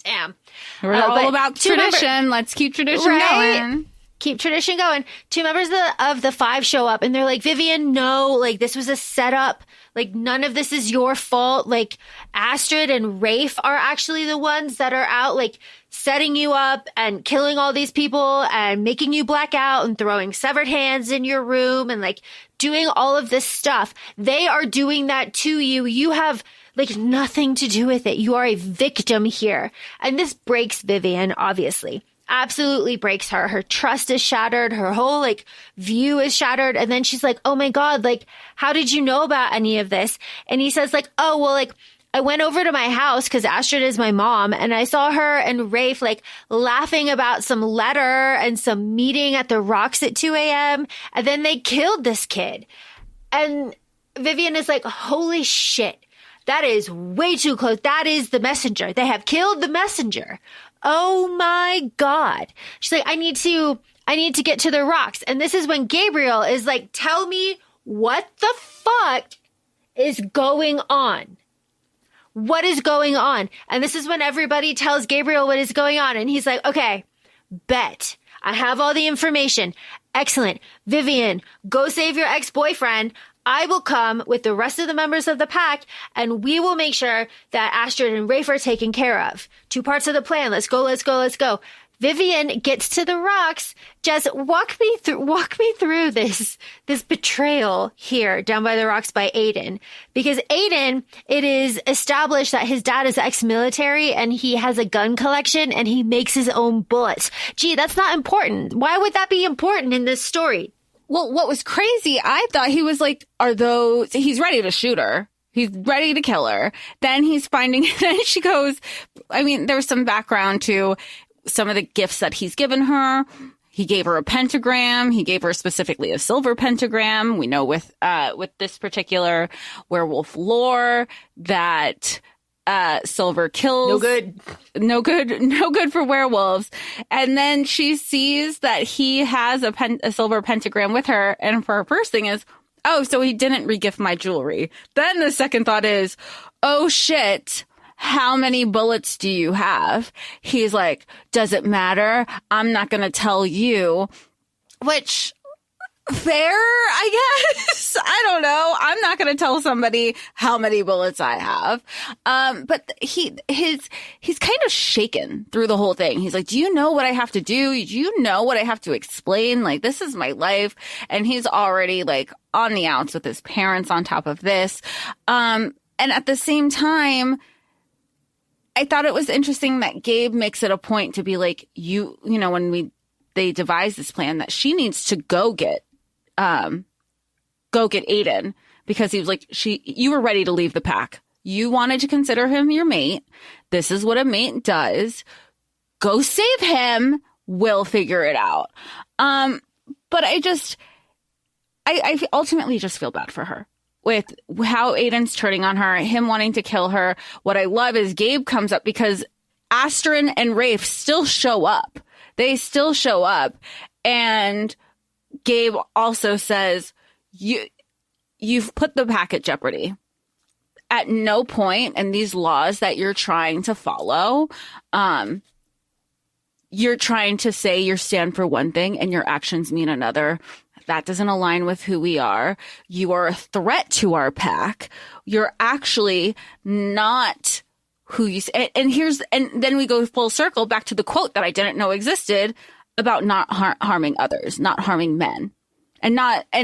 Damn. We're all about tradition. Let's keep tradition going. Keep tradition going. Two members of the five show up and they're like, Vivienne, no, like, this was a setup. Like, none of this is your fault. Like, Astrid and Rafe are actually the ones that are out, like, setting you up and killing all these people and making you black out and throwing severed hands in your room and, like, doing all of this stuff. They are doing that to you. You have, like, nothing to do with it. You are a victim here. And this breaks Vivienne, obviously. Absolutely breaks her. Her trust is shattered. Her whole, like, view is shattered. And then she's like, oh my God, like, how did you know about any of this? And he says, like, oh, well, like, I went over to my house because Astrid is my mom, and I saw her and Rafe, like, laughing about some letter and some meeting at the rocks at 2 a.m. And then they killed this kid. And Vivienne is like, holy shit. That is way too close. That is the messenger. They have killed the messenger. Oh my God. She's like, I need to get to the rocks. And this is when Gabriel is like, tell me what the fuck is going on. What is going on? And this is when everybody tells Gabriel what is going on. And he's like, okay, bet. I have all the information. Excellent. Vivienne, go save your ex-boyfriend. I will come with the rest of the members of the pack, and we will make sure that Astrid and Rafe are taken care of. 2 parts of the plan. Let's go, let's go, let's go. Vivienne gets to the rocks. Jess, walk me through this betrayal here down by the rocks by Aiden. Because Aiden, it is established that his dad is ex-military and he has a gun collection and he makes his own bullets. Gee, that's not important. Why would that be important in this story? Well, what was crazy, I thought he was like, he's ready to shoot her. He's ready to kill her. Then then she goes, I mean, there was some background to some of the gifts that he's given her. He gave her a pentagram. He gave her specifically a silver pentagram. We know with this particular werewolf lore that silver kills. No good for werewolves. And then she sees that he has a silver pentagram with her. And her first thing is, oh, so he didn't regift my jewelry. Then the second thought is, oh shit, how many bullets do you have? He's like, does it matter? I'm not going to tell you. Which, fair, I guess. I don't know. I'm not going to tell somebody how many bullets I have. But he's kind of shaken through the whole thing. He's like, do you know what I have to do? Do you know what I have to explain? Like, this is my life. And he's already like on the outs with his parents on top of this. And at the same time, I thought it was interesting that Gabe makes it a point to be like, when they devise this plan, that she needs to go get Aiden, because he was like, you were ready to leave the pack. You wanted to consider him your mate. This is what a mate does. Go save him. We'll figure it out. But I ultimately just feel bad for her with how Aiden's turning on her, him wanting to kill her. What I love is Gabe comes up because Astrid and Rafe still show up. They still show up. And Gabe also says, you've put the pack at jeopardy. At no point in these laws that you're trying to follow, you're trying to say you stand for one thing and your actions mean another. That doesn't align with who we are. You are a threat to our pack. You're actually not who you say. And then we go full circle back to the quote that I didn't know existed about not harming others, not harming men. And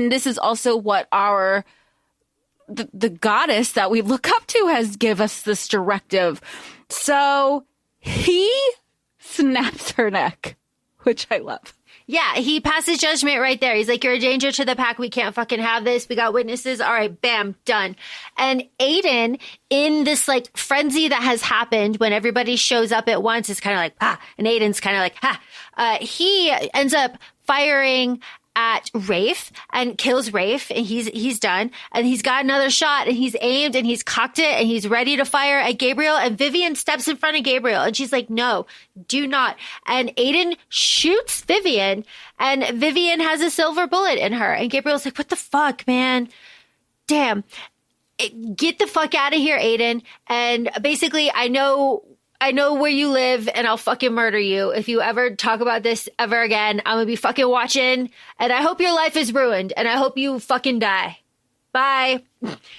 this is also what the goddess that we look up to has give us this directive. So he snaps her neck, which I love. Yeah, he passes judgment right there. He's like, you're a danger to the pack. We can't fucking have this. We got witnesses. All right, bam, done. And Aiden, in this like frenzy that has happened when everybody shows up at once, is kind of like, ah. And Aiden's kind of like, ha. He ends up firing at Rafe and kills Rafe, and he's done. And he's got another shot, and he's aimed, and he's cocked it, and he's ready to fire at Gabriel. And Vivienne steps in front of Gabriel, and she's like, no, do not. And Aiden shoots Vivienne, and Vivienne has a silver bullet in her. And Gabriel's like, what the fuck, man? Damn. Get the fuck out of here, Aiden. And basically, I know where you live, and I'll fucking murder you. If you ever talk about this ever again, I'm gonna be fucking watching, and I hope your life is ruined, and I hope you fucking die. Bye,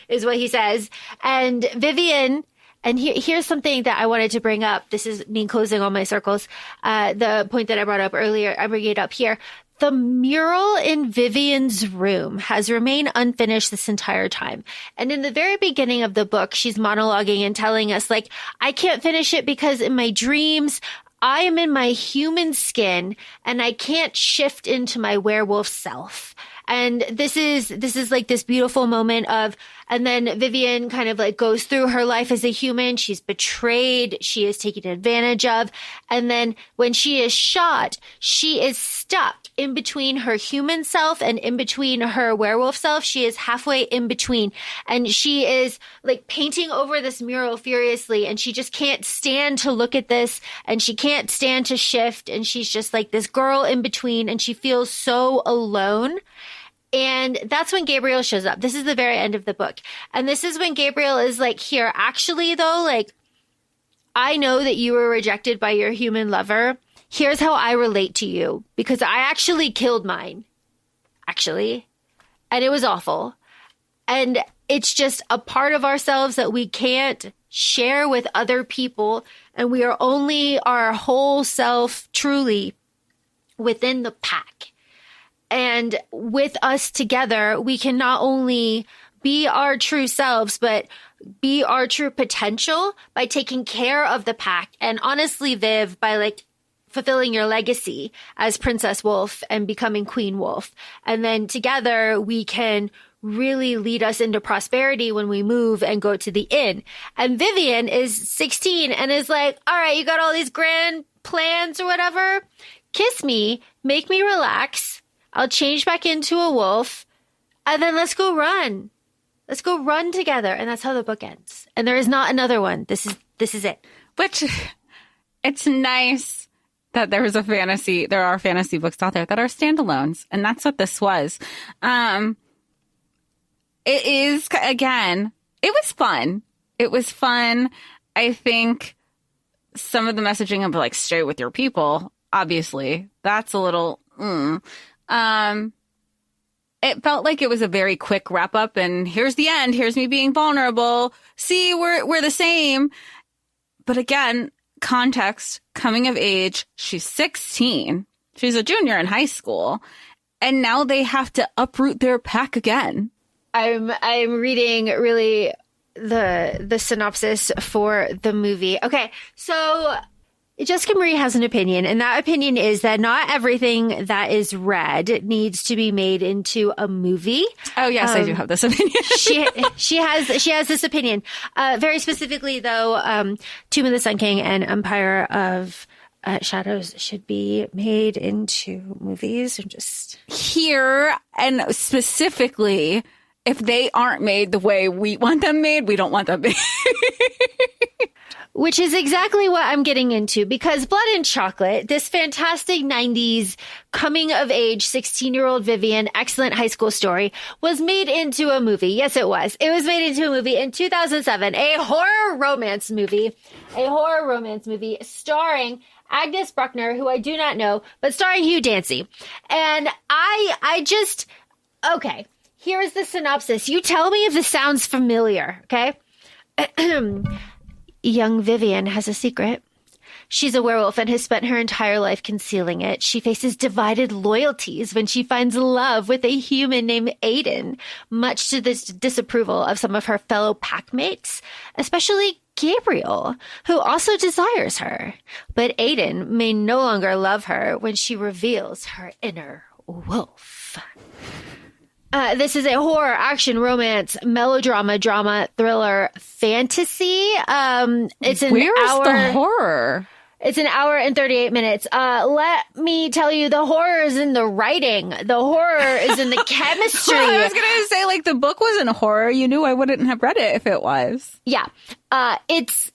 is what he says. And Vivienne, and here's something that I wanted to bring up. This is me closing all my circles. The point that I brought up earlier, I bring it up here. The mural in Vivienne's room has remained unfinished this entire time. And in the very beginning of the book, she's monologuing and telling us, like, I can't finish it because in my dreams, I am in my human skin and I can't shift into my werewolf self. And this is like this beautiful moment of And then Vivienne kind of like goes through her life as a human. She's betrayed. She is taken advantage of. And then when she is shot, she is stuck in between her human self and in between her werewolf self. She is halfway in between. And she is like painting over this mural furiously. And she just can't stand to look at this. And she can't stand to shift. And she's just like this girl in between. And she feels so alone. And that's when Gabriel shows up. This is the very end of the book. And this is when Gabriel is like, here, actually, though, like, I know that you were rejected by your human lover. Here's how I relate to you, because I actually killed mine, actually. And it was awful. And it's just a part of ourselves that we can't share with other people. And we are only our whole self truly within the pack. And with us together, we can not only be our true selves, but be our true potential by taking care of the pack. And honestly, Viv, by like fulfilling your legacy as Princess Wolf and becoming Queen Wolf. And then together we can really lead us into prosperity when we move and go to the inn. And Vivienne is 16 and is like, all right, you got all these grand plans or whatever. Kiss me, make me relax. I'll change back into a wolf, and then let's go run. Let's go run together. And that's how the book ends. And there is not another one. This is it. Which, it's nice that there are fantasy books out there that are standalones. And that's what this was. It is, again, it was fun. It was fun. I think some of the messaging of like, stay with your people, obviously, that's a little, it felt like it was a very quick wrap up and here's the end. Here's me being vulnerable. See, we're the same. But again, context, coming of age. She's 16. She's a junior in high school. And now they have to uproot their pack again. I'm reading really the synopsis for the movie. Okay. So Jessica Marie has an opinion, and that opinion is that not everything that is read needs to be made into a movie. Oh, yes, I do have this opinion. she has this opinion. Very specifically, though, Tomb of the Sun King and Empire of Shadows should be made into movies. And just here, and specifically, if they aren't made the way we want them made, we don't want them made. Which is exactly what I'm getting into, because Blood and Chocolate, this fantastic 90s coming of age 16-year-old Vivienne, excellent high school story, was made into a movie. Yes, it was. It was made into a movie in 2007, a horror romance movie starring Agnes Bruckner, who I do not know, but starring Hugh Dancy. And okay, here's the synopsis. You tell me if this sounds familiar, okay? Young Vivienne has a secret. She's a werewolf and has spent her entire life concealing it. She faces divided loyalties when she finds love with a human named Aiden, much to the disapproval of some of her fellow packmates, especially Gabriel, who also desires her. But Aiden may no longer love her when she reveals her inner wolf. This is a horror, action, romance, melodrama, drama, thriller, fantasy. It's an Where's hour. the horror? It's an hour and 38 minutes. Let me tell you, the horror is in the writing. The horror is in the chemistry. I was going to say, like, the book wasn't horror. You knew I wouldn't have read it if it was. Yeah. It's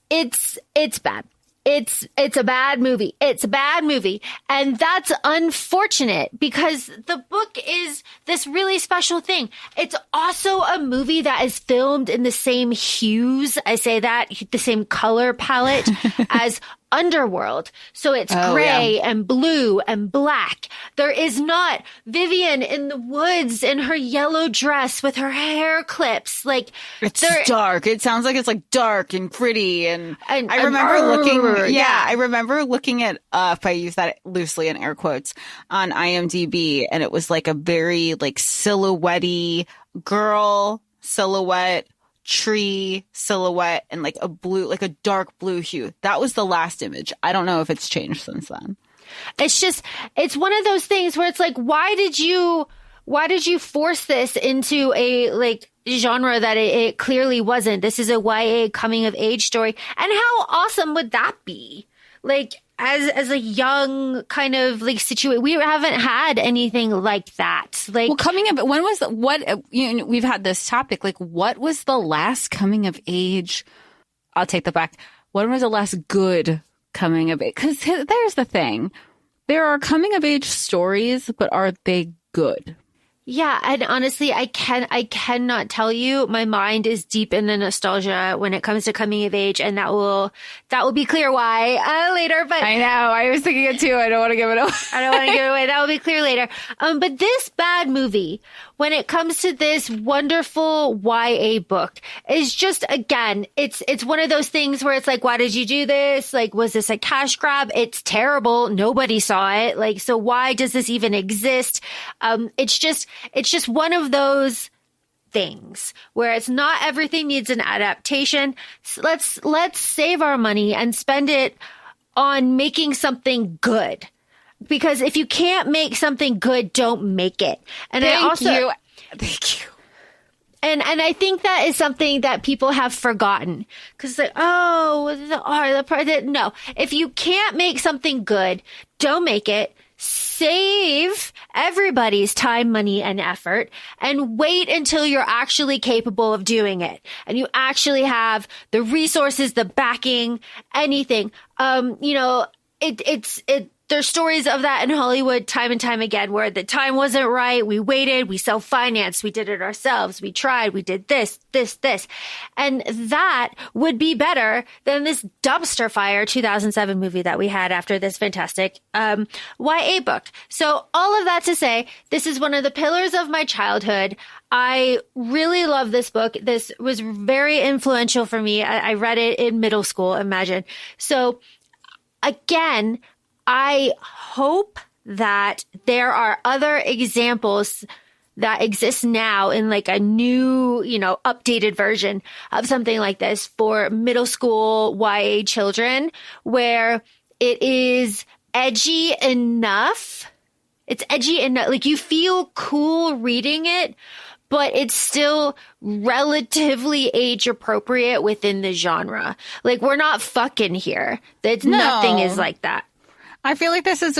bad. It's a bad movie. It's a bad movie. And that's unfortunate because the book is this really special thing. It's also a movie that is filmed in the same hues. I say that, the same color palette as Underworld. So it's gray and blue and black. There is not Vivienne in the woods in her yellow dress with her hair clips. Like, it's dark. It sounds like it's like dark and pretty. And I remember looking at, if I use that loosely in air quotes, on IMDb, and it was like a very like silhouette-y girl silhouette, tree silhouette, and like a dark blue hue. That was the last image. I don't know if it's changed since then. It's one of those things where it's like, why did you force this into a like genre that it clearly wasn't. This is a YA coming of age story. And how awesome would that be? Like, as a young kind of like situation, we haven't had anything like that. Like, well, coming of, when was we've had this topic, like, what was the last coming of age? I'll take that back. When was the last good coming of age? Because there's the thing. There are coming of age stories, but are they good? Yeah, and honestly, I cannot tell you. My mind is deep in the nostalgia when it comes to coming of age, and that will be clear why later. But I know, I was thinking it too. I don't want to give it away. That will be clear later. But this bad movie, when it comes to this wonderful YA book, is just, again, it's one of those things where it's like, why did you do this? Like, was this a cash grab? It's terrible. Nobody saw it. Like, so why does this even exist? It's just one of those things where it's not everything needs an adaptation. So let's save our money and spend it on making something good. Because if you can't make something good, don't make it. And Thank you. And I think that is something that people have forgotten. Because like, no. If you can't make something good, don't make it. Save everybody's time, money, and effort, and wait until you're actually capable of doing it. And you actually have the resources, the backing, anything. There's stories of that in Hollywood time and time again where the time wasn't right. We waited, we self-financed, we did it ourselves. We tried, we did this. And that would be better than this dumpster fire 2007 movie that we had after this fantastic YA book. So all of that to say, this is one of the pillars of my childhood. I really love this book. This was very influential for me. I read it in middle school, imagine. So again, I hope that there are other examples that exist now in like a new, updated version of something like this for middle school YA children, where it is edgy enough. It's edgy enough. Like, you feel cool reading it, but it's still relatively age appropriate within the genre. Like, we're not fucking here. Nothing is like that. I feel like this is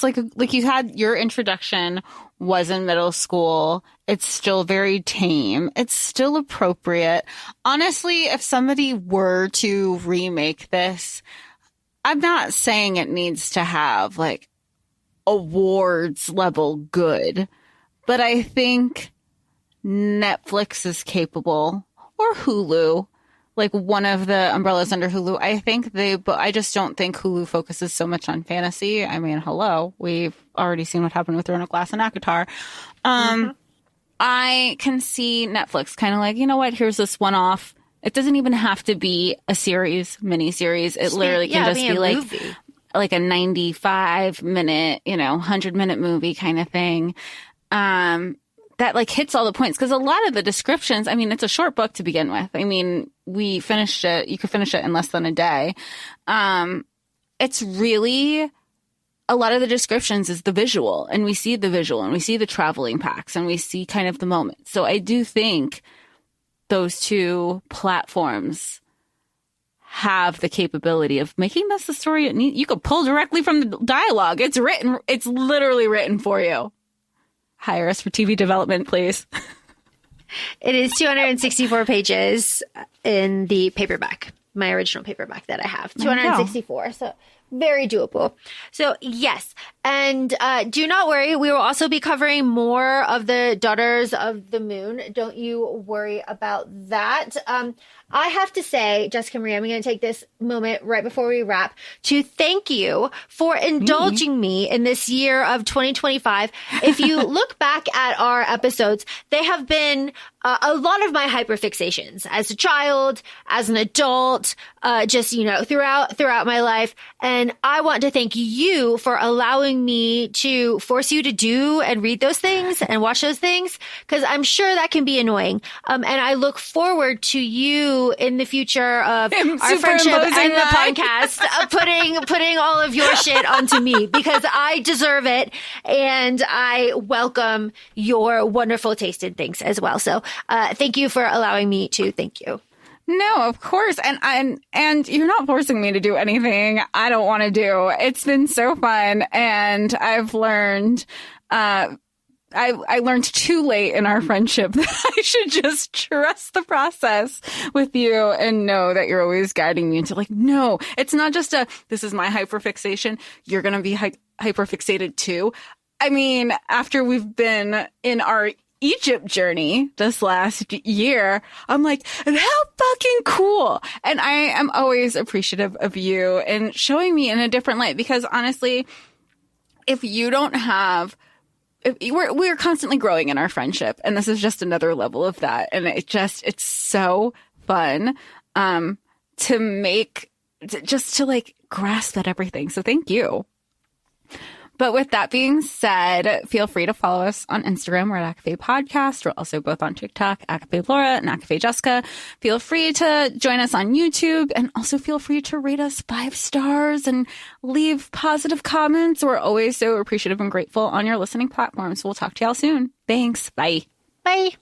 like you had your introduction was in middle school. It's still very tame. It's still appropriate. Honestly, if somebody were to remake this, I'm not saying it needs to have like awards level good, but I think Netflix is capable, or Hulu. Like one of the umbrellas under Hulu. But I just don't think Hulu focuses so much on fantasy. I mean, hello, we've already seen what happened with Throne of Glass and ACOTAR. I can see Netflix kind of like, you know what, here's this one-off. It doesn't even have to be a mini-series. It literally can just be like a 95-minute, 100-minute movie kind of thing. That like hits all the points, because a lot of the descriptions, I mean, it's a short book to begin with. I mean, we finished it. You could finish it in less than a day. It's really, a lot of the descriptions is the visual, and we see the visual, and we see the traveling packs, and we see kind of the moment. So I do think those two platforms have the capability of making this the story you could pull directly from the dialogue. It's written. It's literally written for you. Hire us for TV development, please. It is 264 pages in the paperback, my original paperback that I have. 264. So very doable. So yes. And do not worry. We will also be covering more of the Daughters of the Moon. Don't you worry about that. I have to say, Jessica Marie, I'm going to take this moment right before we wrap to thank you for indulging me in this year of 2025. If you look back at our episodes, they have been a lot of my hyperfixations as a child, as an adult, just, throughout my life. And And I want to thank you for allowing me to force you to do and read those things and watch those things, because I'm sure that can be annoying. And I look forward to you in the future of our friendship and the podcast, putting all of your shit onto me, because I deserve it. And I welcome your wonderful taste in things as well. So thank you for allowing me to thank you. No, of course. And you're not forcing me to do anything I don't want to do. It's been so fun. And I've learned, I learned too late in our friendship that I should just trust the process with you and know that you're always guiding me into like, no, it's not just this is my hyperfixation. You're going to be hyperfixated too. I mean, after we've been in our Egypt journey this last year, I'm like, how fucking cool. And I am always appreciative of you and showing me in a different light, because honestly, if you don't have, we're constantly growing in our friendship, and this is just another level of that. And it's so fun, to like grasp at everything. So thank you. But with that being said, feel free to follow us on Instagram. We're at ACOFAE Podcast. We're also both on TikTok, ACOFAE Laura and ACOFAE Jessica. Feel free to join us on YouTube, and also feel free to rate us 5 stars and leave positive comments. We're always so appreciative and grateful on your listening platforms. We'll talk to y'all soon. Thanks. Bye. Bye.